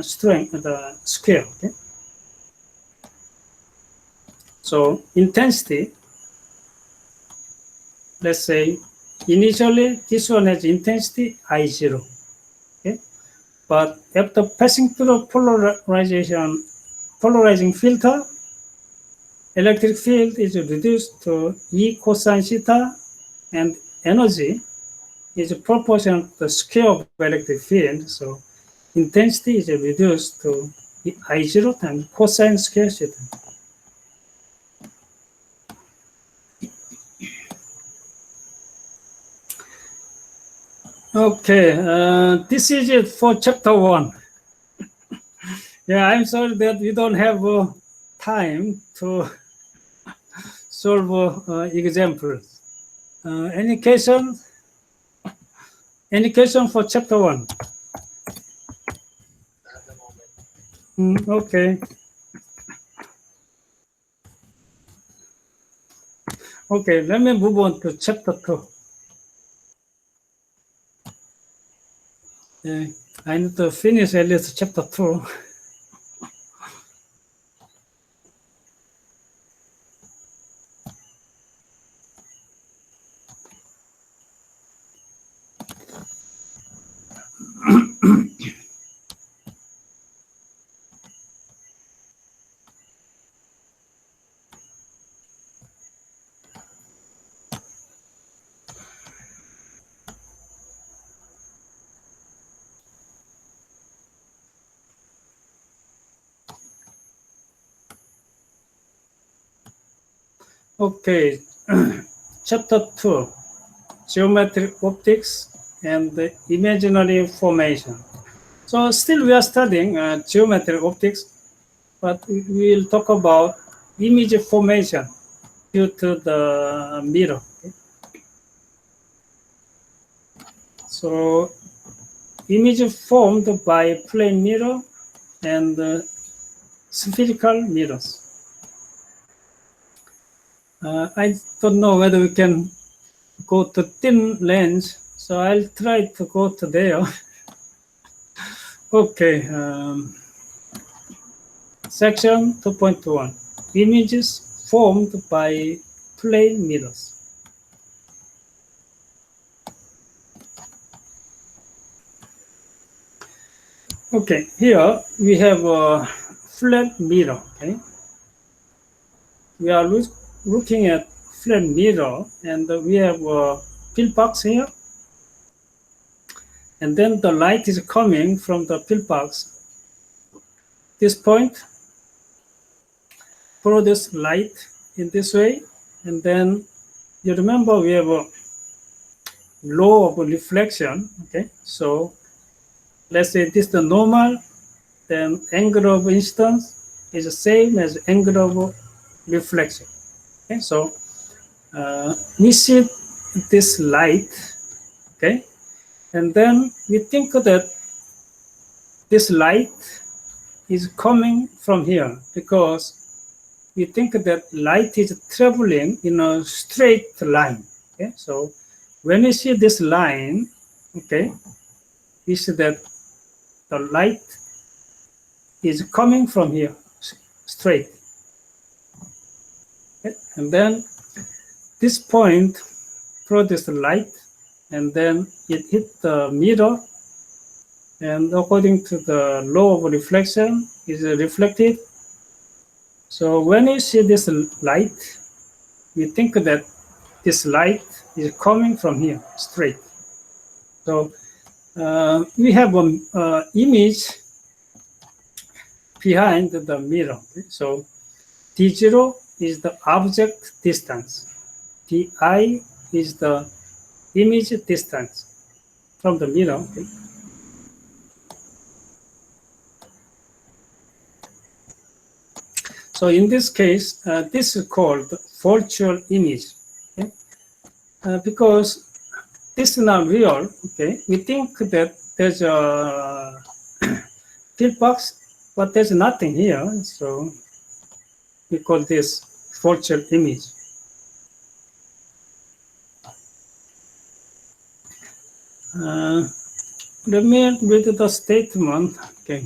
strength, the square. Okay? So intensity, let's say initially this one has intensity I0. Okay? But after passing through polarizing filter, electric field is reduced to E cosine theta, and energy is proportional to the square of electric field. So intensity is reduced to I0 times cosine square theta. Okay, this is it for chapter 1. Yeah, I'm sorry that we don't have time to solve examples. Any question? Any question for chapter 1? Okay. Okay, let me move on to chapter 2. I need to finish at least chapter 2. Okay, chapter 2, geometric optics and the imaginary formation. So still we are studying geometric optics, but we will talk about image formation due to the mirror. Okay? So image formed by plane mirror and spherical mirrors. I don't know whether we can go to thin lens, so I'll try to go to there. Okay, section 2.1, images formed by plane mirrors. Okay, here we have a flat mirror. Okay, we are looking at flat mirror, and we have a pillbox here, and then the light is coming from the pillbox. This point produce light in this way, and then you remember we have a law of reflection. Okay, so let's say this is the normal, then angle of incidence is the same as angle of reflection. Okay, so we see this light, okay, and then we think that this light is coming from here because we think that light is traveling in a straight line. Okay, so when we see this line, okay, we see that the light is coming from here straight. Okay? And then this point produces light, and then it hit the mirror, and according to the law of reflection is reflected. So when you see this light, we think that this light is coming from here straight. So we have an image behind the mirror. Okay? So D0 is the object distance. Di is the image distance from the mirror. Okay? So in this case, this is called virtual image. Okay? Because this is not real. Okay, we think that there's a field box, but there's nothing here. So we call this virtual image. Let me read the statement. Okay.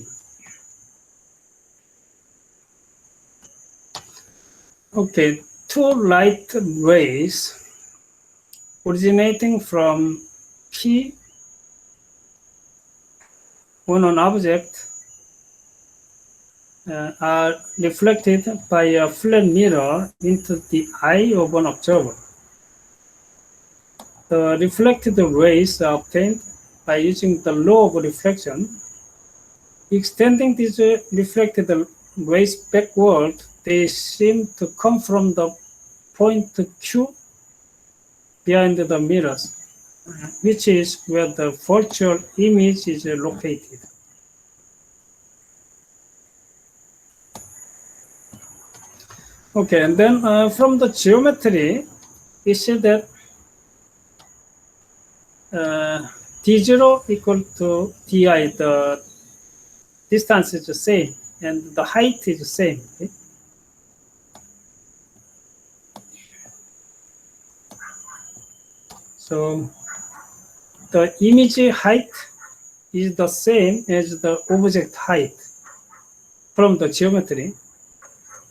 Okay, two light rays originating from P on an object are reflected by a flat mirror into the eye of an observer. the reflected rays are obtained by using the law of reflection. Extending these reflected rays backward, they seem to come from the point Q behind the mirrors, which is where the virtual image is located. Okay, and then from the geometry, we see that d0 equal to di, the distance is the same, and the height is the same. Okay? So the image height is the same as the object height from the geometry,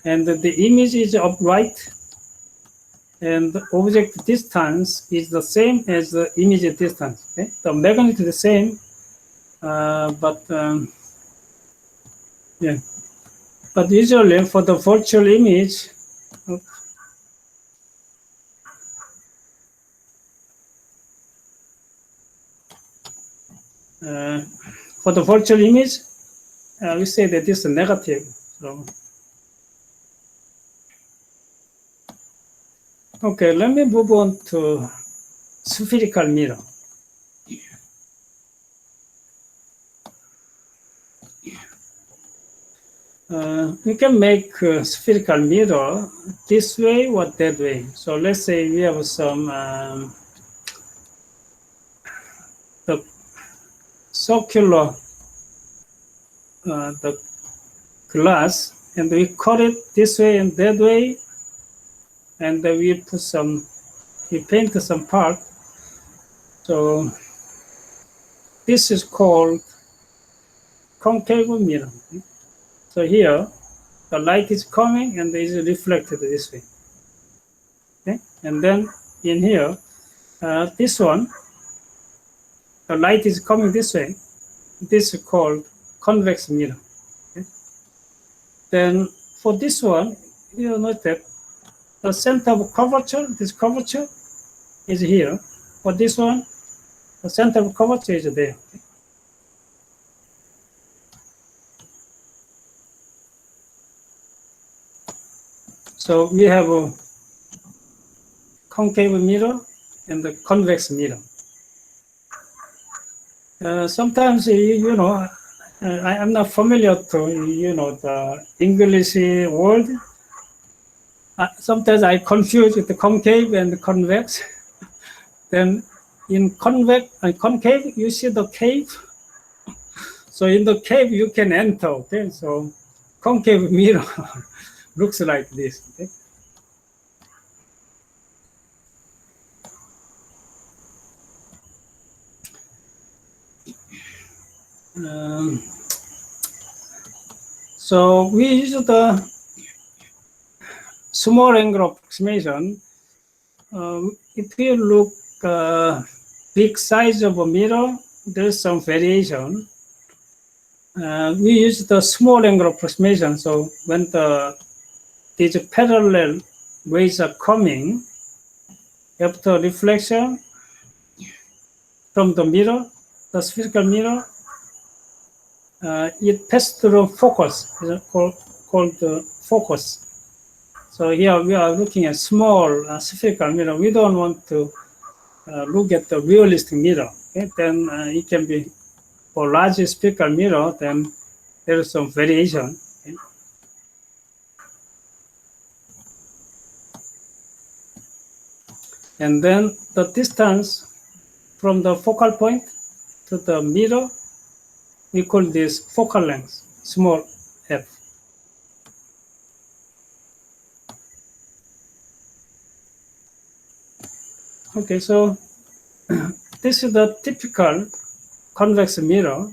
and the image is upright, and the object distance is the same as the image distance. Okay? The magnitude is the same, but yeah. But usually for the virtual image, for the virtual image, we say that this is negative. So, okay, let me move on to spherical mirror. We can make spherical mirror this way or that way. So let's say we have some the circular the glass, and we cut it this way and that way, and then we paint some part. So this is called concave mirror. So here, the light is coming and is reflected this way. Okay, and then in here, this one, the light is coming this way. This is called convex mirror. Okay? Then for this one, you note that the center of curvature, this curvature is here. For this one, the center of curvature is there. Okay? So we have a concave mirror and the convex mirror. Sometimes, you know, I'm not familiar to, you know, the English word. Sometimes I confuse the concave and the convex. Then in convex and concave, you see the cave. So in the cave, you can enter. Okay, so concave mirror looks like this. Okay? So we use the small angle approximation. If you look big size of a mirror, there's some variation. We use the small angle approximation. So when these parallel rays are coming after reflection from the mirror, the spherical mirror, it passes through focus, called the focus. So here we are looking at small spherical mirror. We don't want to look at the realistic mirror. Okay? Then it can be for large spherical mirror, then there is some variation. Okay? And then the distance from the focal point to the mirror, we call this focal length, small f. Okay, so this is the typical convex mirror.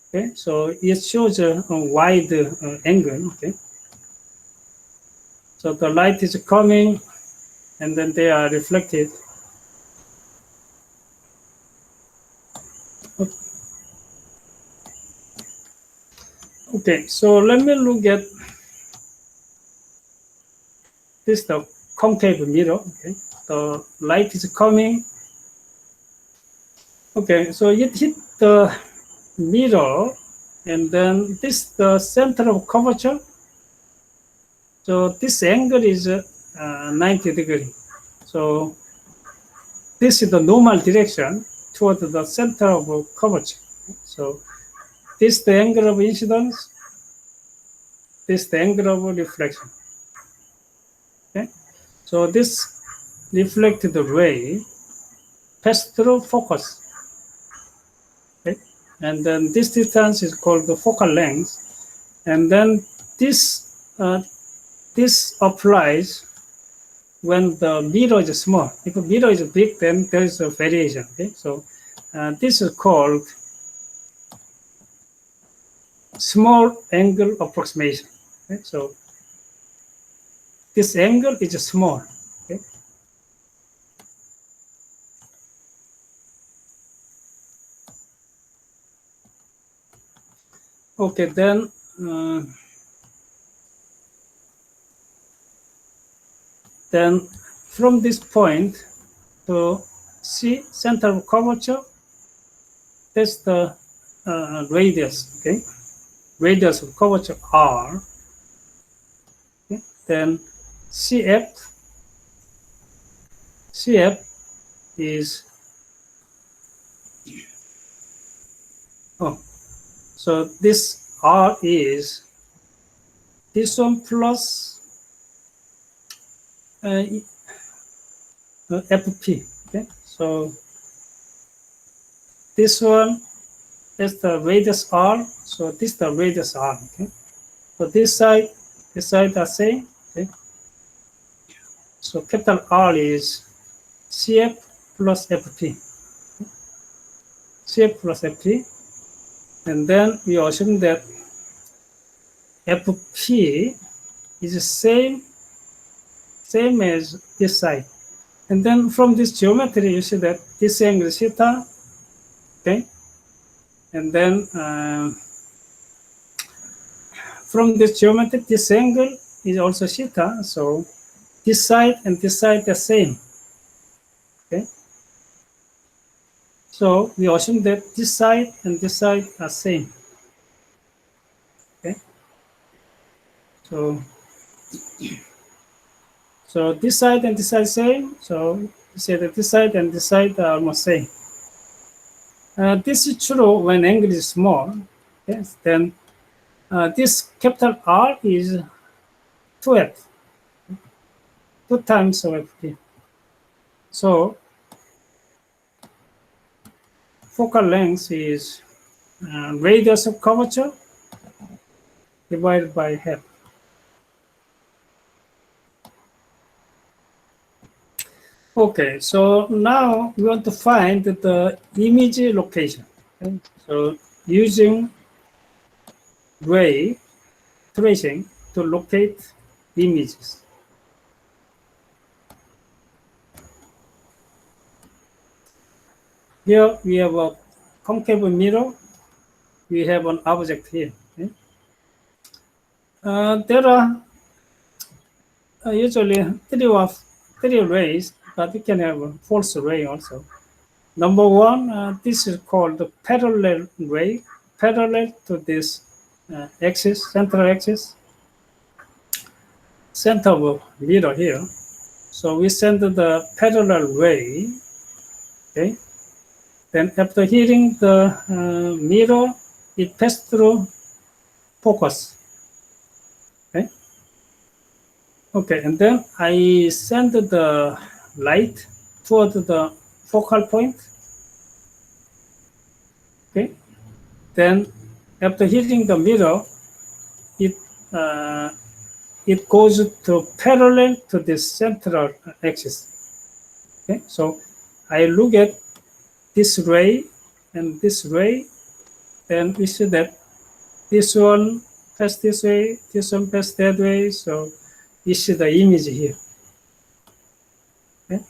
Okay, so it shows a wide angle. Okay, so the light is coming, and then they are reflected. Okay, so let me look at this, the concave mirror. Okay, the light is coming, Okay, so it hit the mirror, and then this the center of curvature. So this angle is 90 degree. So this is the normal direction toward the center of curvature. So this is the angle of incidence, this is the angle of reflection. Okay? So this reflected ray passed through focus. Okay? And then this distance is called the focal length. And then this applies when the mirror is small. If the mirror is big, then there is a variation. Okay, so this is called small angle approximation. Okay? So this angle is small. Okay? Okay, then from this point to C center of curvature, that's the radius. Okay, radius of curvature R. Okay? Then CF is so this R is this one plus FP. Okay, so this one is the radius R. So this is the radius R. Okay, so this side are same. Okay, so capital R is CF plus FP. CF plus FP, and then we assume that FP is the same as this side. And then from this geometry, you see that this angle is theta, okay? And then from this geometry, this angle is also theta, so this side and this side are same, okay? So we assume that this side and this side are same, okay? So this side and this side same. So you say that this side and this side are almost same. This is true when angle is small. Yes, then this capital R is 2f, 2 times of fp. So focal length is radius of curvature divided by half. Okay, so now we want to find the image location. Okay? So using ray tracing to locate images. Here we have a concave mirror. We have an object here. Okay? There are usually three rays, but we can have a false ray also. Number one, this is called the parallel ray, parallel to this axis, central axis, center of mirror here. So we send the parallel ray, okay? Then after hitting the mirror, it passes through focus, okay? Okay, and then I send the light toward the focal point, okay? Then after hitting the mirror, it goes to parallel to this central axis, okay? So I look at this ray and this ray, then we see that this one passed this way, this one passed that way, so you see the image here. Okay?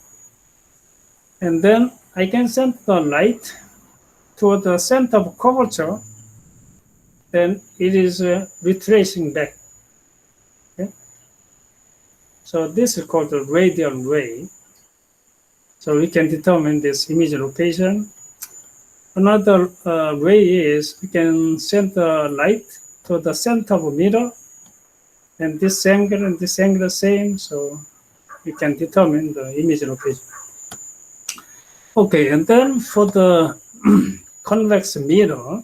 And then I can send the light to the center of curvature, then it is retracing back. Okay? So this is called the radial ray. So we can determine this image location. Another way is we can send the light to the center of a mirror, and this angle and this angle are same, so we can determine the image location. Okay, and then for the convex mirror,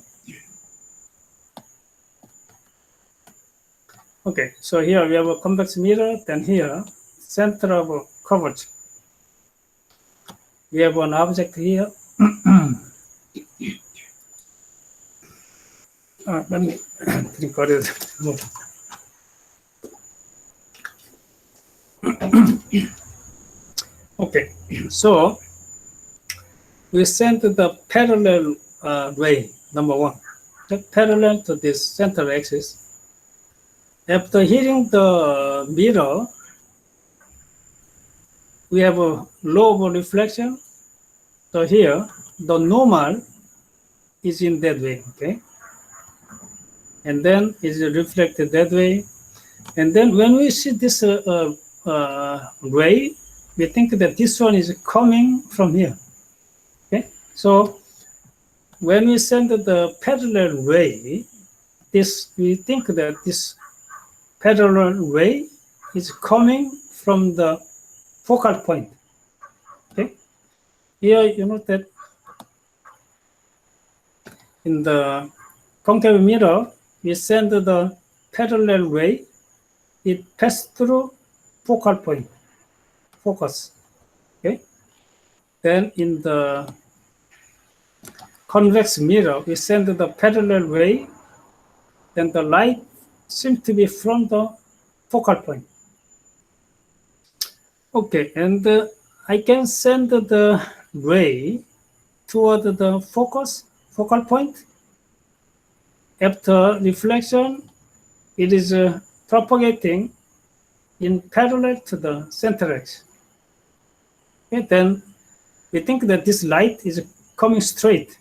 okay, so here we have a convex mirror, then here, center of curvature. We have an object here. Let me drink water. Okay, so we send the parallel ray, number one, parallel to this central axis. After hitting the mirror, we have a low reflection. So here, the normal is in that way, okay? And then is reflected that way. And then when we see this ray, we think that this one is coming from here, okay? So when we send the parallel ray, we think that this parallel ray is coming from the focal point, okay? Here you note that in the concave mirror, we send the parallel ray, it passes through focal point, focus, okay? Then in the convex mirror, we send the parallel ray, then the light seems to be from the focal point. Okay, and I can send the ray toward the focal point. After reflection, it is propagating in parallel to the center axis. Okay, then we think that this light is coming straight.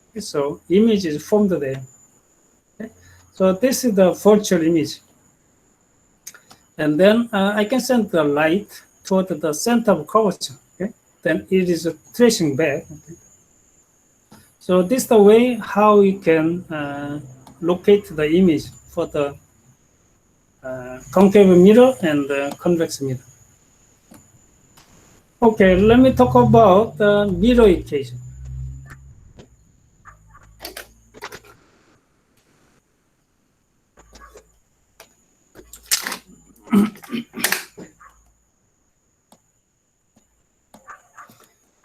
Okay, so image is formed there. Okay, so this is the virtual image. And then I can send the light toward the center of curvature. Okay, then it is tracing back. Okay. So this is the way how we can locate the image for the concave mirror and the convex mirror. Okay, let me talk about the mirror equation.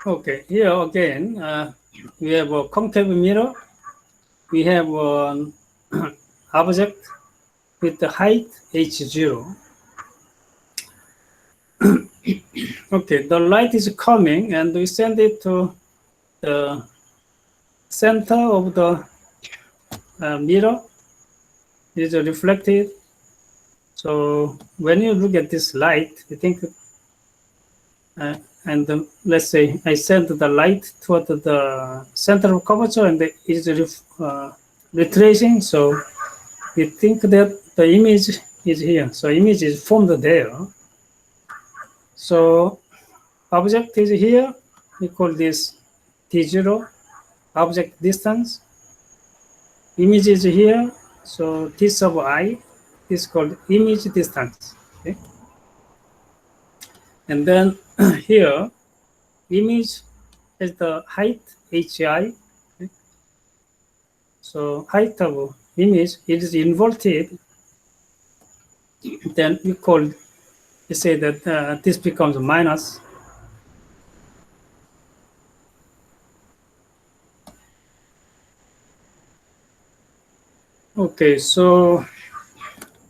Okay, here again, we have a concave mirror. We have an object with the height h0. Okay, the light is coming and we send it to the center of the mirror. It is reflected. So when you look at this light, you think, let's say I send the light toward the center of curvature and it is retracing. So we think that the image is here. So image is formed there. So object is here. We call this T0, object distance. Image is here. So T sub I is called image distance. Okay. And then here, image is the height hi. Okay. So height of image, it is inverted. Then we say that this becomes minus. Okay, so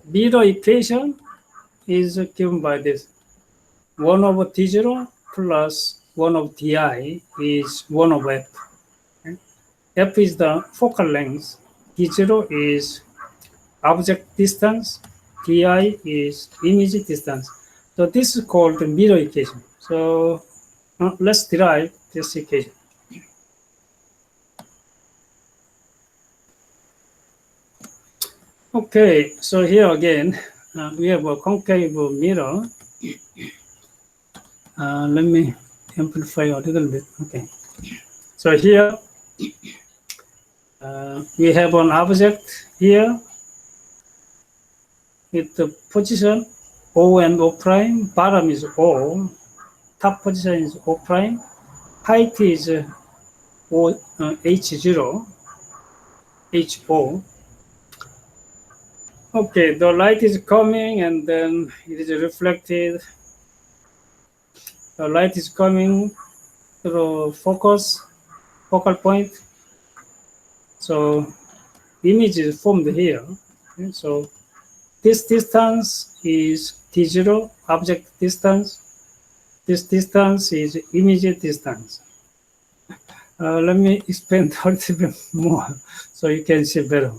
mirror equation is given by this. 1 over T0 plus 1 over Ti is 1 over F. Okay? F is the focal length. T0 is object distance. Ti is image distance. So this is called the mirror equation. So let's derive this equation. Okay, so here again, we have a concave mirror. Let me amplify a little bit. Okay, so here We have an object here with the position O and O prime, bottom is O, top position is O prime, height is O, H0, HO. Okay, the light is coming and then it is reflected. The light is coming through focal point. So image is formed here. Okay, so this distance is T0, object distance. This distance is image distance. Let me expand a little bit more so you can see better.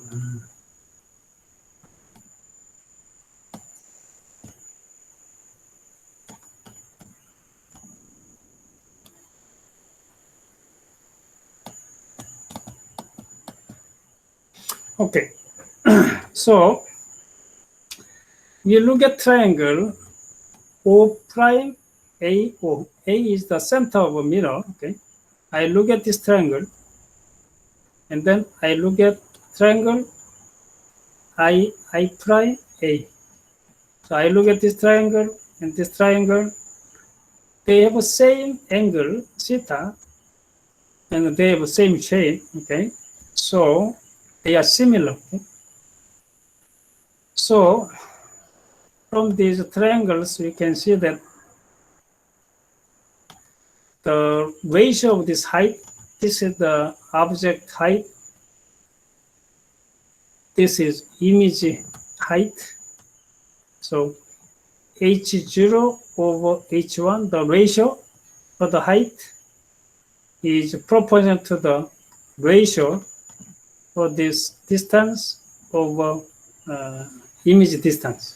Okay, so you look at triangle O prime AO. A is the center of a mirror. Okay, I look at this triangle, and then I look at triangle I prime A. So I look at this triangle and this triangle. They have the same angle theta, and they have the same shape. Okay, so they are similar. Okay? So from these triangles, we can see that the ratio of this height, this is the object height, this is image height. So H0 over H1, the ratio for the height is proportional to the ratio for this distance over image distance.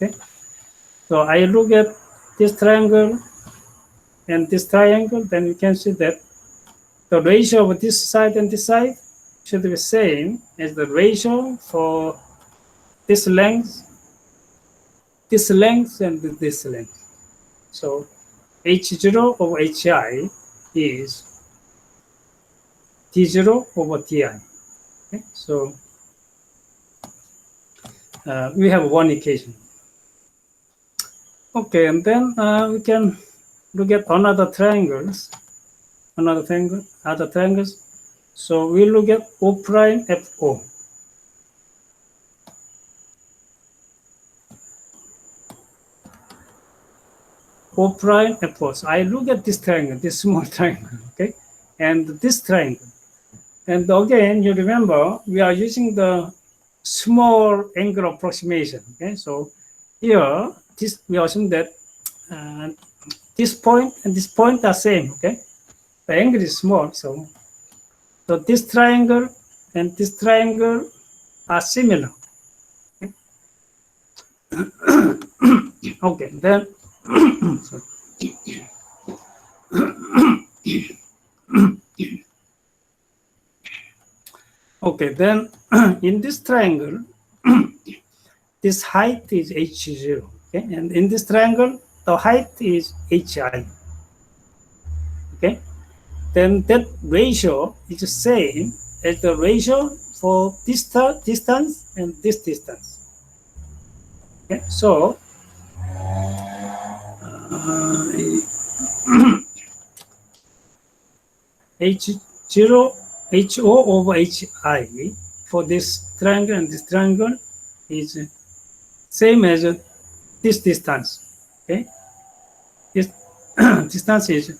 Okay? So I look at this triangle and this triangle, then we can see that the ratio of this side and this side should be the same as the ratio for this length, and this length. So H0 over HI is T0 over Ti. Okay? So we have one equation. Okay, and then we can look at other triangles. So we look at O prime FO. O prime FO. So I look at this triangle, this small triangle, okay, and this triangle. And again, you remember we are using the small angle approximation. Okay, so here we assume that this point and this point are same. Okay, the angle is small, so this triangle and this triangle are similar. Okay, then okay, then in this triangle, this height is H0. Okay, and in this triangle, the height is HI. Okay, then that ratio is the same as the ratio for this distance and this distance. Okay, so H0, HO over HI for this triangle and this triangle is same as this distance. Okay, this distance is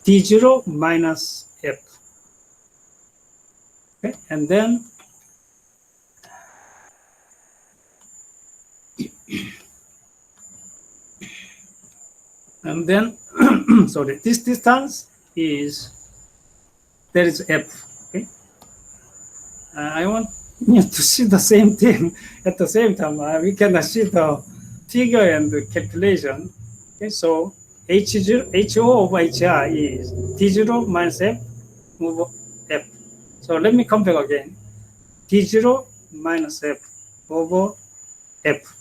T0 minus F. Okay, and then sorry, this distance is, there is F. Okay, I want you to see the same thing at the same time. We cannot see the figure and the calculation. Okay, so HO over HI is T0 minus F over F. So let me come back again. T0 minus F over F.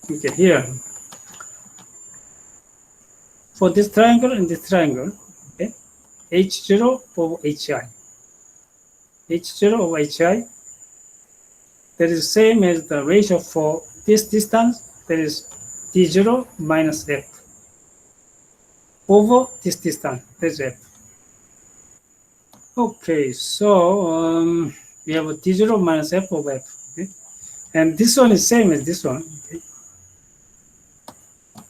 Okay, here. For this triangle and this triangle, okay, H0 over HI. H0 over HI, that is same as the ratio for this distance, that is D0 minus F over this distance, that's F. Okay, so we have D0 minus F over F, okay? And this one is same as this one, okay?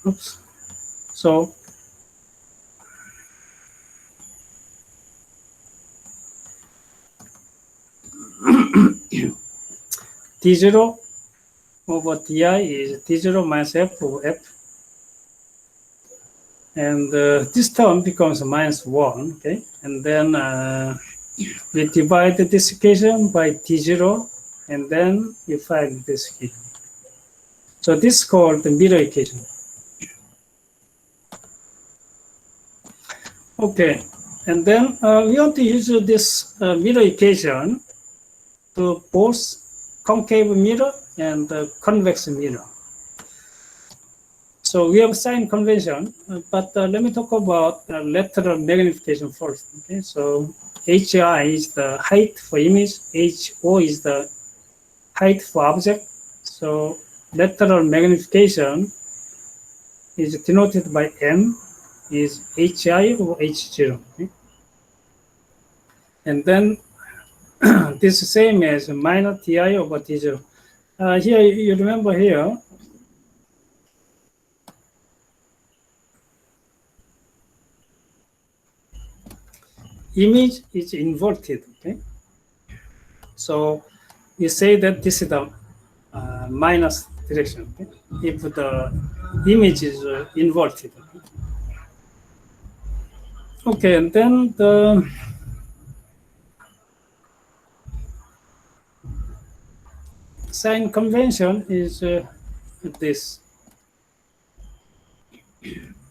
Oops. So D0 over Di is D0 minus F over F. And this term becomes minus 1, okay? And then we divide this equation by D0, and then we find this equation. So this is called the mirror equation. Okay, and then we want to use this mirror equation to both concave mirror and convex mirror. So we have sign convention, but let me talk about lateral magnification first. Okay, so HI is the height for image, HO is the height for object. So lateral magnification is denoted by M, is HI over H0. Okay? And then this is same as minus TI over T0. Here, you remember here, image is inverted, okay? So you say that this is the minus direction, okay? If the image is inverted. Okay, and then the sign convention is this.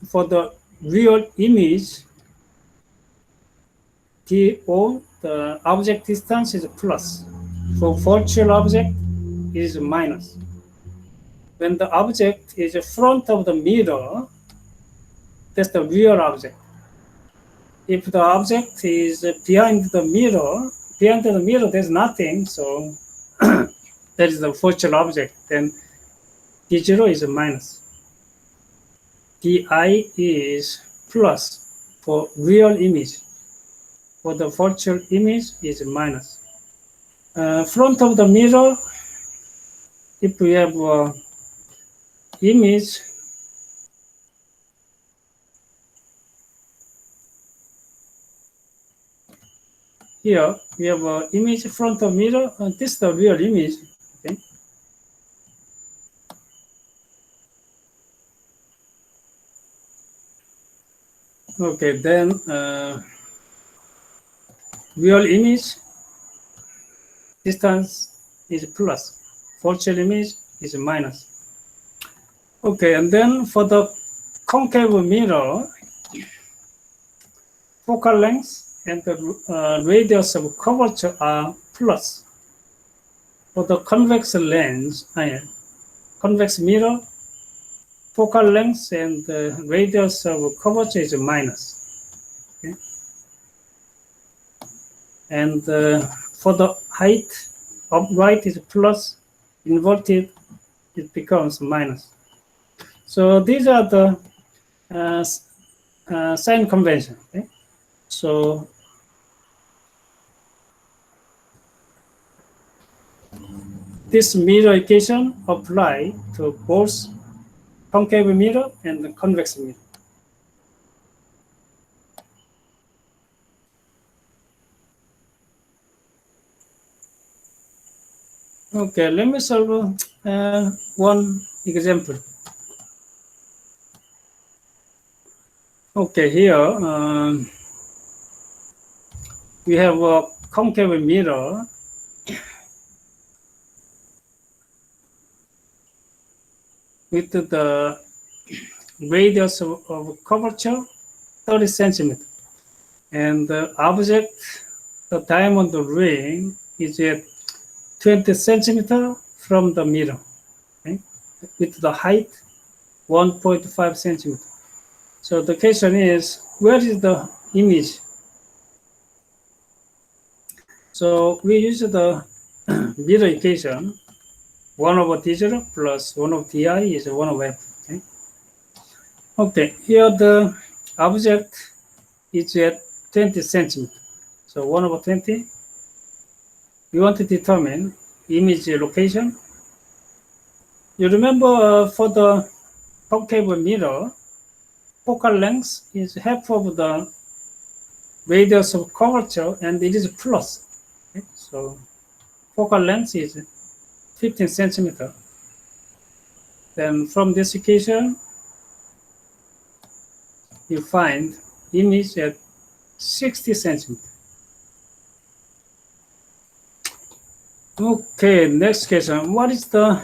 For the real image, TO, the object distance is plus. For virtual object, it is minus. When the object is in front of the mirror, that's the real object. If the object is behind the mirror, there's nothing, so that is the virtual object, then D0 is a minus. Di is plus for real image. For the virtual image is minus. Front of the mirror, if we have image, here we have image front of mirror, and this is the real image. Okay. Okay, then real image distance is plus, virtual image is minus. Okay, and then for the concave mirror, focal length and the radius of curvature are plus. For the convex lens, convex mirror, focal length and the radius of curvature is minus. Okay. And for the height, upright is plus, inverted, it becomes minus. So these are the sign convention. Okay? So this mirror equation apply to both concave mirror and the convex mirror. Okay, let me solve one example. Okay, here we have a concave mirror with the radius of curvature 30 centimeters, and the object, the diamond ring, is at 20 centimeters from the mirror, okay? With the height 1.5 centimeters. So the question is, where is the image So we use the mirror equation. 1 over d0 plus 1 over di is 1 over f. Okay, okay. Here the object is at 20 centimeters. So 1 over 20. We want to determine image location. You remember for the concave mirror, focal length is half of the radius of curvature, and it is plus. Okay? So focal length is 15 centimeters. Then from this equation, you find image at 60 centimeters. Okay, next question. What is the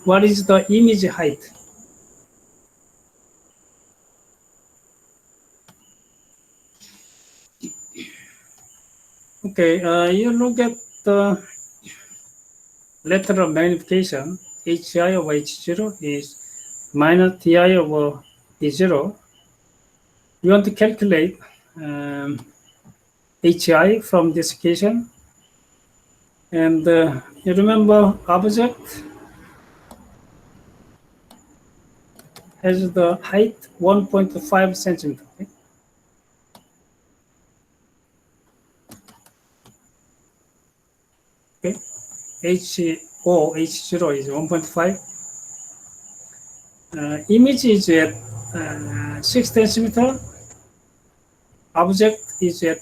what is the image height? Okay, you look at the lateral magnification. HI over H0 is minus DI over D0. You want to calculate HI from this equation. And you remember object has the height 1.5 centimeter. Okay. H0 is 1.5. Image is at 6 centimeter. Object is at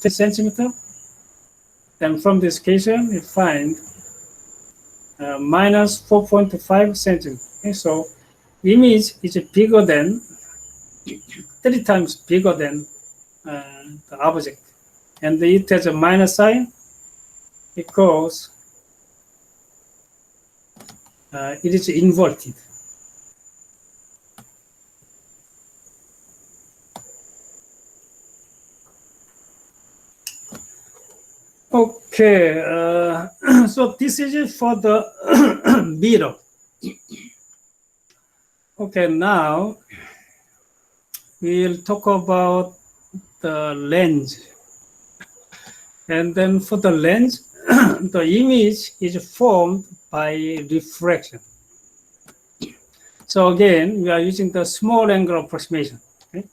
10 centimeter. Then from this equation, we find minus 4.5 centimeter. Okay, so image is bigger than 3 times bigger than the object, and it has a minus sign because it is inverted. Okay, so this is for the mirror. Okay, now we'll talk about the lens. And then for the lens, the image is formed by refraction. So again, we are using the small angle approximation. Okay?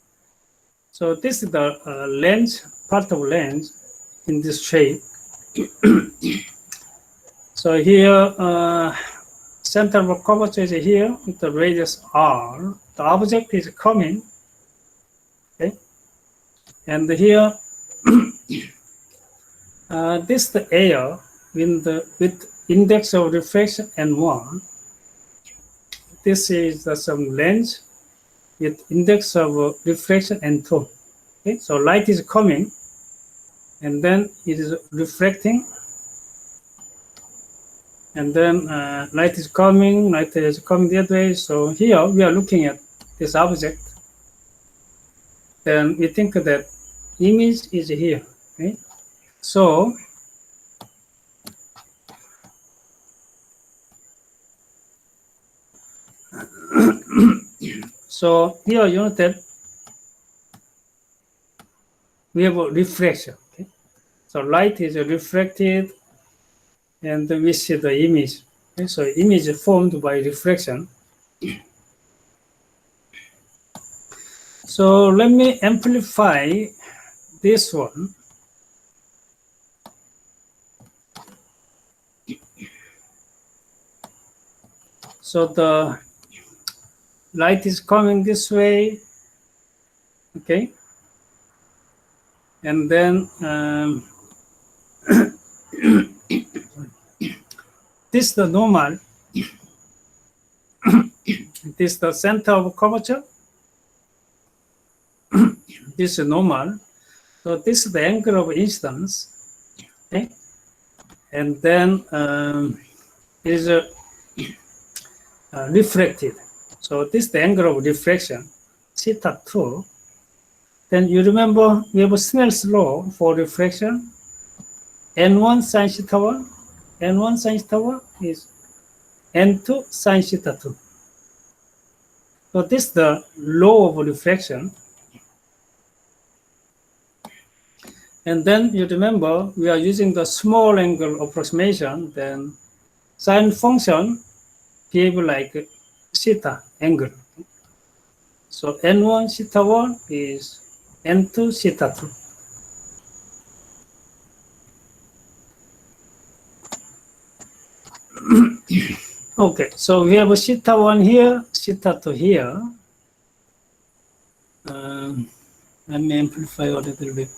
So this is the lens, part of lens in this shape. So here, center of curvature is here with the radius r. The object is coming. Okay, and here, this is the air with index of refraction n1. This is some lens with index of refraction n2. Okay, so light is coming, and then it is reflecting, and then light is coming the other way. So here we are looking at this object. Then we think that image is here. Okay, so so here you know that we have a reflection. Okay, so light is reflected, and we see the image. Okay? So image is formed by reflection. So let me amplify this one. So the light is coming this way, okay? And then this is the normal. This is the center of curvature. This is normal. So this is the angle of incidence, okay? And then it is reflected. So this is the angle of reflection, theta 2. Then you remember we have a Snell's law for reflection. N1 sin theta 1, N1 sin theta 1 is N2 sin theta 2. So this is the law of reflection. And then you remember we are using the small angle approximation, then sine function behave like theta angle. So n1 theta 1 is n2 theta 2. Okay, so we have a theta 1 here, theta 2 here. Let me amplify a little bit.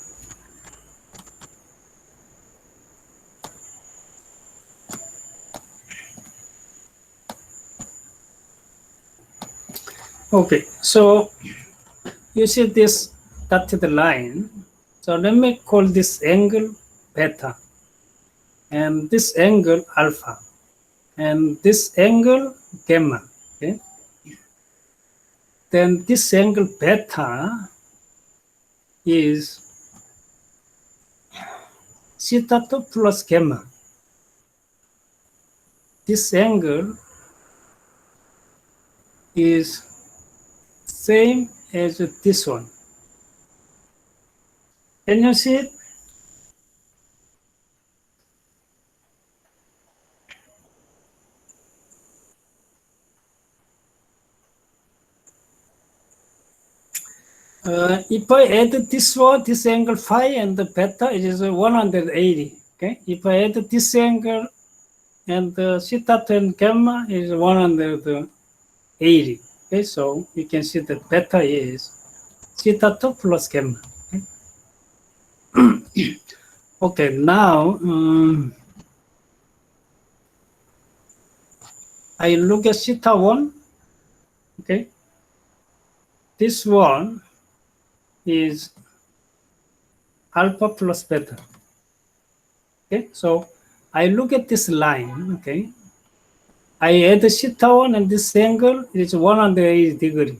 Okay, so you see this dotted line. So let me call this angle beta, and this angle alpha, and this angle gamma. Okay. Then this angle beta is theta 2 plus gamma. This angle is same as this one. Can you see it? If I add this one, this angle phi and the beta, it is 180. Okay. If I add this angle and the theta 2 and gamma is 180. Okay. So you can see that beta is theta 2 plus gamma. Okay. Okay. Now I look at theta 1. Okay. This one is alpha plus beta. Okay, so I look at this line. Okay, I add theta 1 and this angle is 180 degree.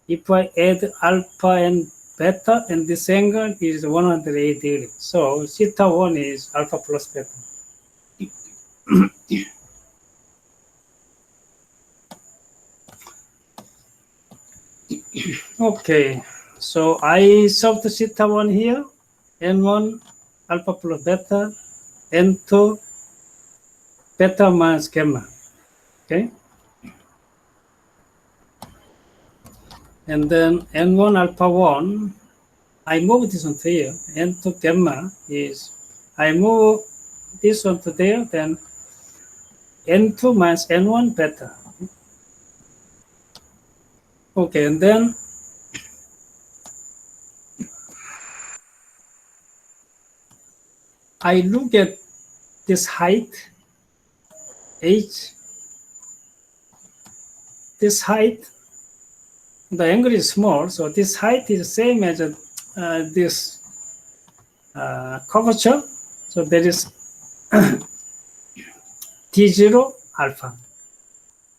If I add alpha and beta and this angle is 180 degree. So theta 1 is alpha plus beta. Okay, so I solved theta 1 here, n1 alpha plus beta, n2 beta minus gamma. Okay, and then n1 alpha 1, I move this one to here, n2 gamma is, I move this one to there, then n2 minus n1 beta. Okay, and then I look at this height, h. This height, the angle is small, so this height is the same as this curvature. So there is T0 alpha,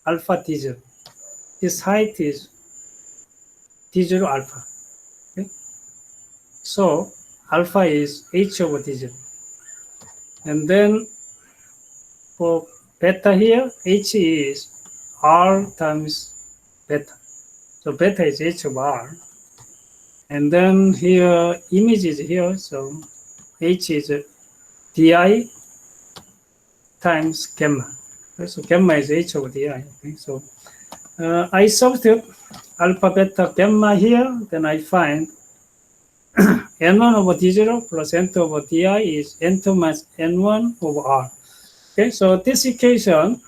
alpha T0. This height is T0 alpha. Okay? So alpha is h over T0. And then for beta here, h is r times beta. So beta is h over r. And then here, image is here, so h is di times gamma. Okay, so gamma is h over di. Okay, so I substitute alpha, beta, gamma here, then I find n1 over d0 plus n2 over di is n2 minus n1 over r. Okay, so this equation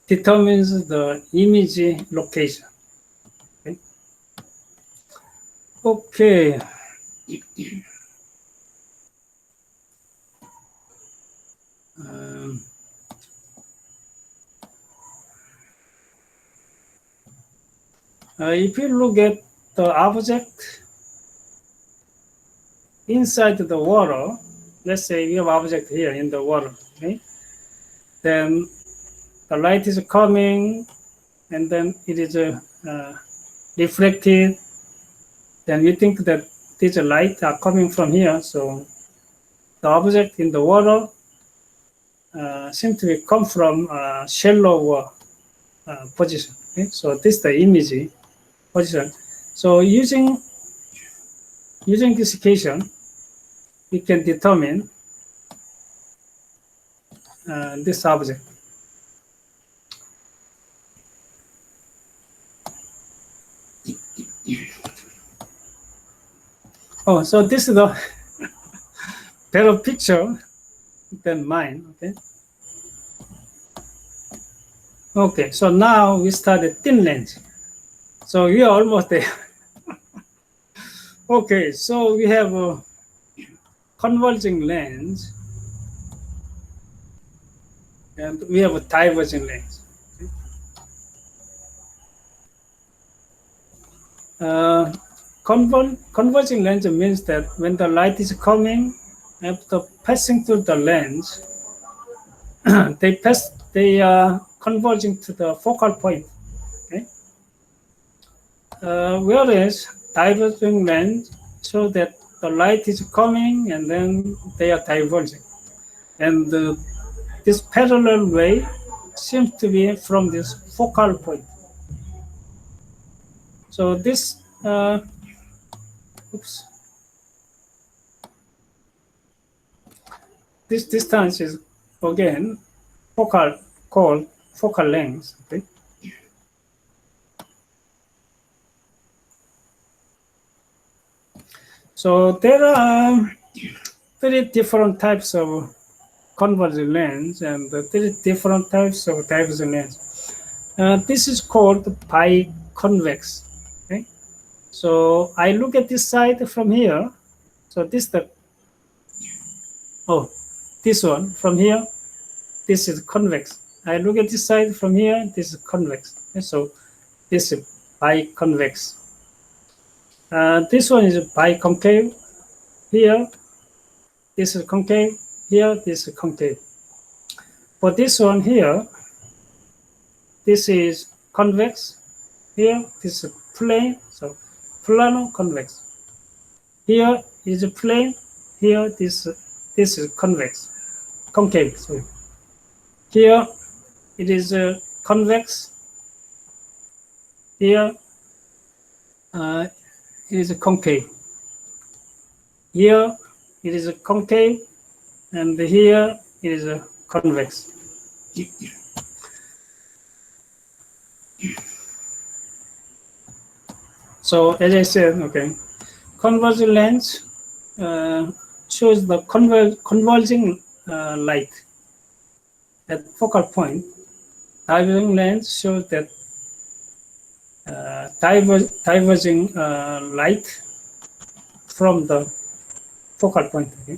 determines the image location. Okay. If you look at the object inside the water, let's say we have object here in the water, okay? Then the light is coming, and then it is reflected. Then we think that these light are coming from here, so the object in the water seems to come from shallow position. Okay? So this is the image position. So using using this equation, we can determine this object. Oh, so this is the better picture than mine. Okay. Okay, so now we start a thin lens. So we are almost there. Okay, so we have a converging lens and we have a diverging lens. Converging lens means that when the light is coming, after passing through the lens, they are converging to the focal point. Okay? Whereas diverging lens show that the light is coming and then they are diverging. And this parallel ray seems to be from this focal point. So this, this distance is again called focal length. Okay. So there are 3 different types of converging lens and 3 different types of diverging lens. This is called biconvex. Okay. So I look at this side from here. So this this one from here. This is convex. I look at this side from here. This is convex. Okay, so this is biconvex. This one is biconcave. Here, this is concave. Here, this is concave. For this one here, this is convex. Here, this is plane. So plano convex. Here is a plane. Here, this is convex, concave. Sorry. Here, it is convex. Here, it is a concave. Here, it is a concave, and here it is a convex. So as I said, okay, converging lens shows the converging light at focal point. Diverging lens shows that diverging light from the focal point. Okay.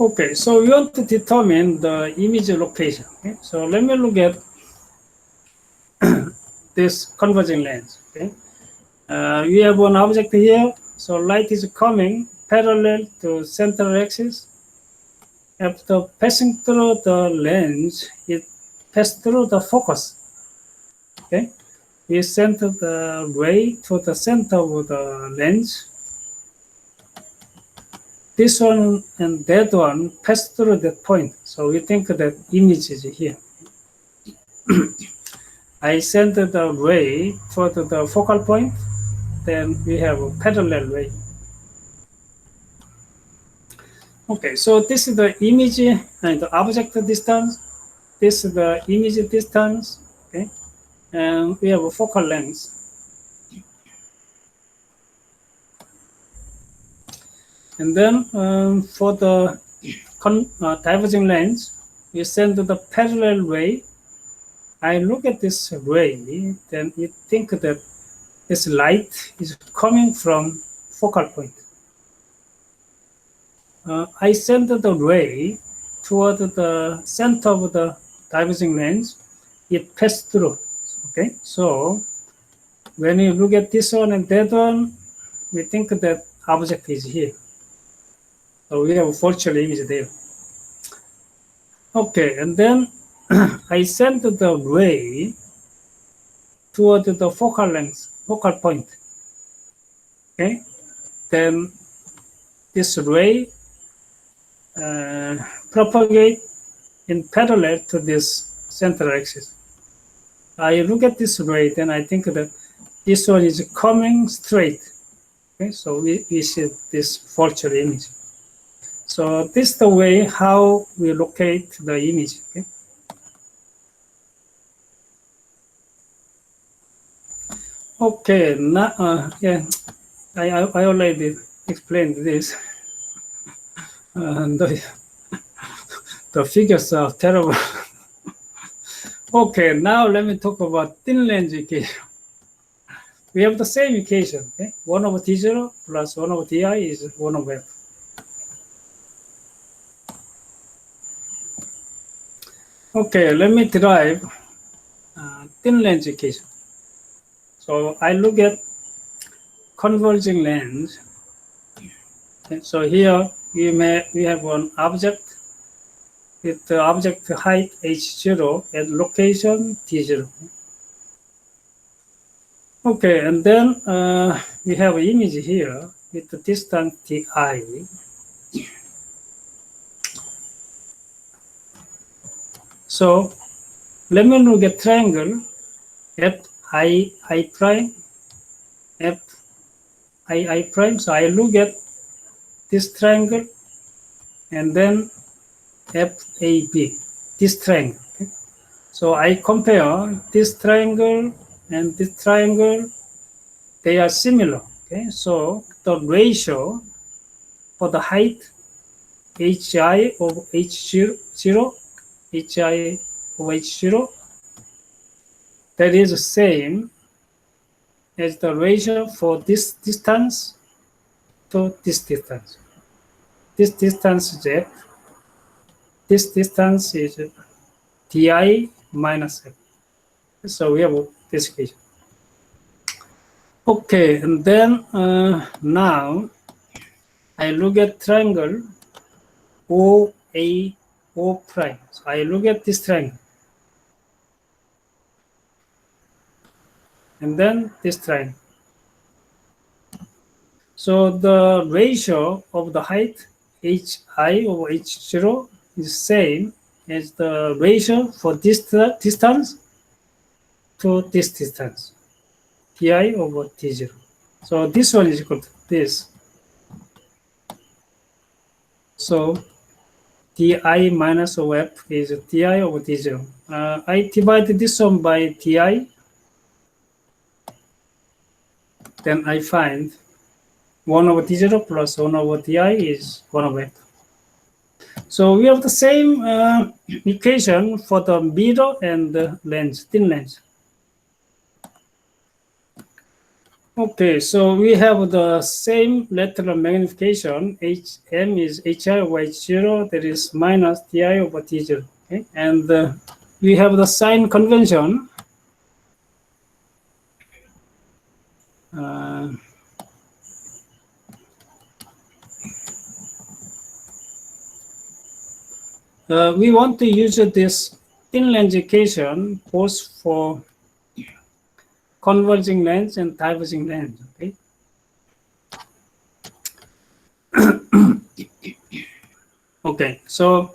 Okay, so we want to determine the image location. Okay? So let me look at this converging lens. Okay? We have one object here. So light is coming parallel to center axis. After passing through the lens, it passes through the focus. Okay, we send the ray to the center of the lens. This one and that one pass through that point. So we think that image is here. I send the ray toward the focal point, then we have a parallel ray. Okay, so this is the image and the object distance. This is the image distance. Okay, and we have a focal length. And then for the diverging lens, we send the parallel ray. I look at this ray, then we think that this light is coming from focal point. I send the ray toward the center of the diverging lens. It passes through. Okay, so when you look at this one and that one, we think that object is here. So we have a virtual image there. Okay, and then I send the ray toward the focal length, focal point. Okay, then this ray propagate in parallel to this center axis. I look at this ray, then I think that this one is coming straight. Okay, so we see this virtual image. So this is the way how we locate the image. Okay. Okay, now yeah, I already explained this. The figures are terrible. Okay, now let me talk about thin lens equation. We have the same equation. Okay, 1 over T0 plus 1 over Ti is 1 over F. Okay, let me derive thin lens equation. So I look at converging lens. Okay, so here we have an object with the object height h0 and location t0. Okay, and then we have an image here with the distance ti. So let me look at triangle f I prime, f I prime. So I look at this triangle and then FAB, this triangle. Okay? So I compare this triangle and this triangle, they are similar. Okay, so the ratio for the height HI over H0, HI over H0, that is the same as the ratio for this distance to this distance. This distance is F. This distance is Di minus F. So we have this equation. Okay, and then now I look at triangle O prime. So I look at this triangle. And then this triangle. So the ratio of the height Hi over H0 is same as the ratio for this distance to this distance, Ti over T0. So this one is equal to this. So Ti minus over F is Ti over T0. I divide this one by Ti. Then I find 1 over T0 plus 1 over Ti is 1 over F. So we have the same equation for the mirror and the lens, thin lens. Okay, so we have the same lateral magnification. Hm is Hi over H0, that is minus Ti over T0. Okay? And we have the sign convention. We want to use this thin lens equation both for converging lens and diverging lens. Okay. Okay. So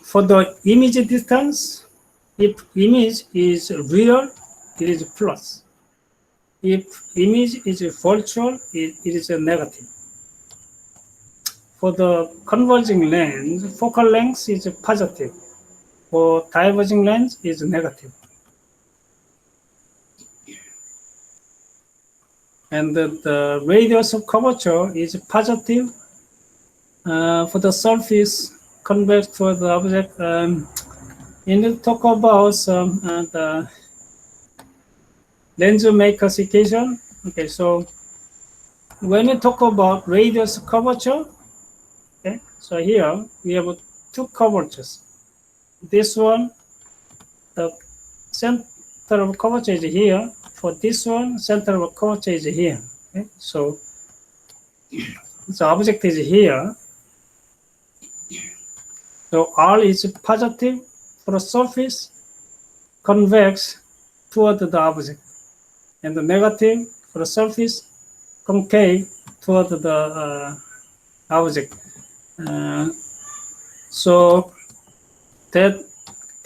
for the image distance, if image is real, it is plus. If image is virtual, it is a negative. For the converging lens, focal length is positive. For diverging lens is negative. And the radius of curvature is positive for the surface convex toward the object. You need to talk about some the lens maker's equation. Okay, so when you talk about radius curvature, okay, so here we have two curvatures. This one, the center of curvature is here. For this one, center of curvature is here. Okay? So the object is here. So R is positive for the surface, convex toward the object, and the negative for the surface, concave toward the object. So that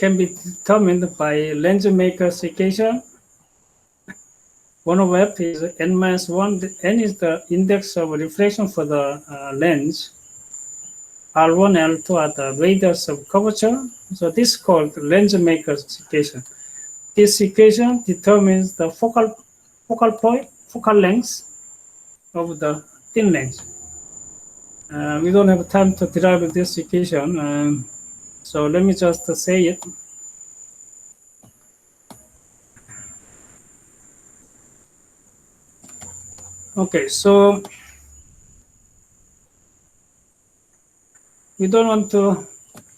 can be determined by lens maker's equation. 1 over f is n minus 1. N is the index of reflection for the lens. R1, L2 are the radius of curvature. So this is called lens maker's equation. This equation determines the focal length of the thin lens. We don't have time to derive this equation, so let me just say it. Okay, so we don't want to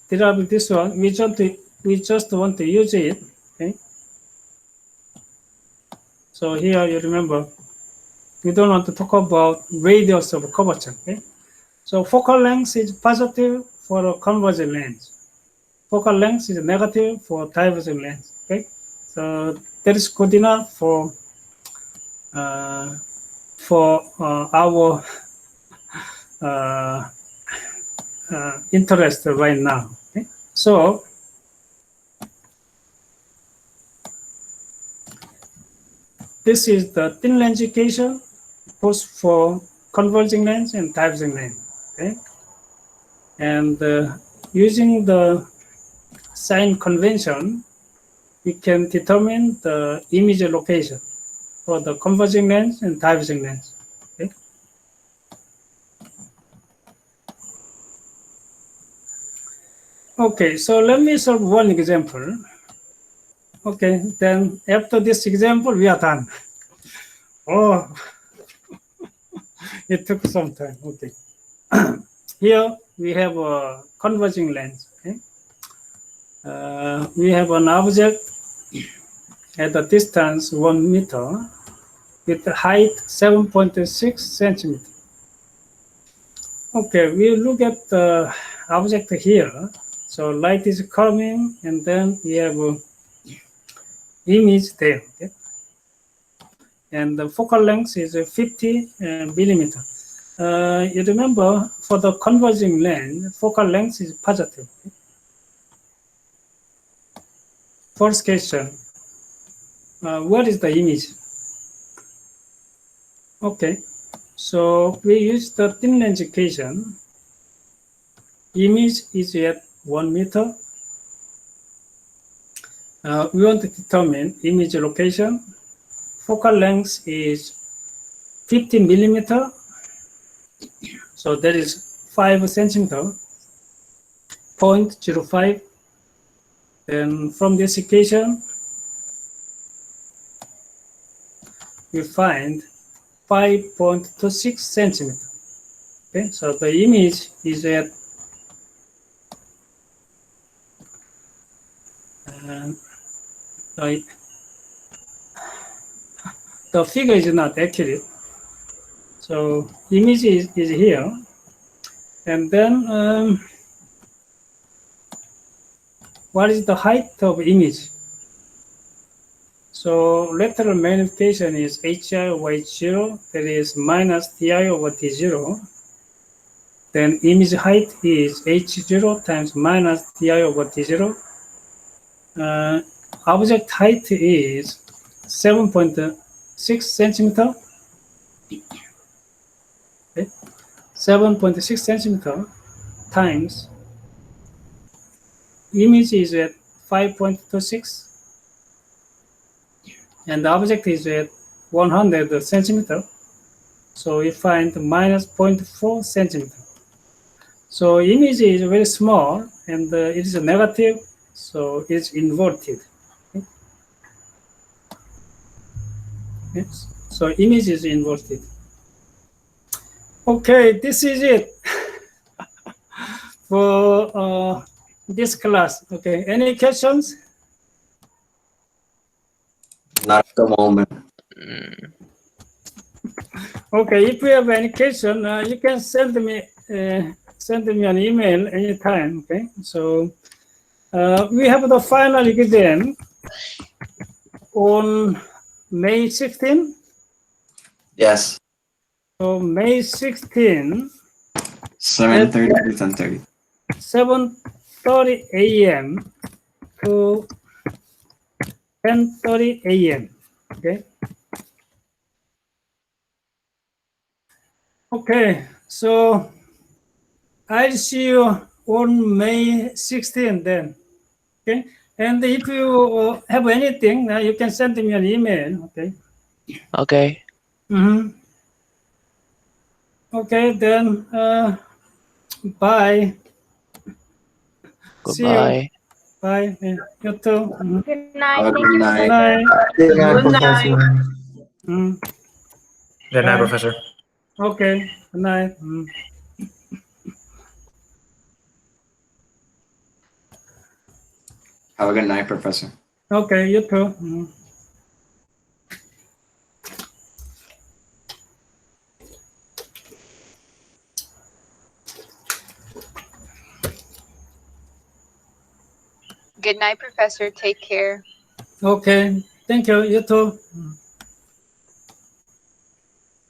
derive this one. We just want to use it. Okay. So here you remember, we don't want to talk about radius of curvature. Okay. So focal length is positive for a convergent lens. Focal length is negative for divergent lens. Okay. So that is good enough for our interest right now. Okay? So this is the thin lens equation, both for converging lens and diverging lens. Okay? And using the sign convention, we can determine the image location for the converging lens and diverging lens. Okay? Okay, so let me solve one example. Okay, then after this example, we are done. Oh, it took some time. Okay. Here we have a converging lens. Okay? We have an object at a distance 1 meter with a height 7.6 centimeters. Okay, we look at the object here. So light is coming, and then we have an image there. Okay? And the focal length is 50 millimeter. You remember, for the converging lens, focal length is positive. Okay? First question, what is the image? Okay, so we use the thin lens equation. Image is at 1 meter. We want to determine image location. Focal length is 50 millimeter. So that is 5 centimeter, 0.05. Then from this equation, we find 5.26 centimeter. Okay, so the image is at the figure is not accurate. So image is here, and then what is the height of image? So lateral magnification is HI over H0, that is minus DI over D0. Then image height is H0 times minus DI over D0. Object height is 7.6 centimeter. Okay. 7.6 centimeter times image is at 5.26. And the object is at 100 centimeter. So we find minus 0.4 centimeter. So image is very small, and it is negative, so it's inverted. Okay. Yes. So image is inverted. Okay, this is it for this class. Okay, any questions? Not at the moment. Okay, if you have any question, you can send me an email anytime. Okay, so we have the final exam on May 16. Yes. So May 16, 7:30 to 10:30. 7:30 a.m. to 10:30 a.m. Okay. Okay, so I'll see you on May 16 then. Okay, and if you have anything, you can send me an email. Okay. Okay. Okay, then bye. See you. Goodbye. Bye. Yeah, you too. Good night. Have a Thank good you, night. Good Professor. night. Good night, Good Professor. Mm. Good night, Bye. Professor. Okay. Good night. Have a good night, Professor. Okay, you too. Good night, Professor. Take care. Okay. Thank you. You too.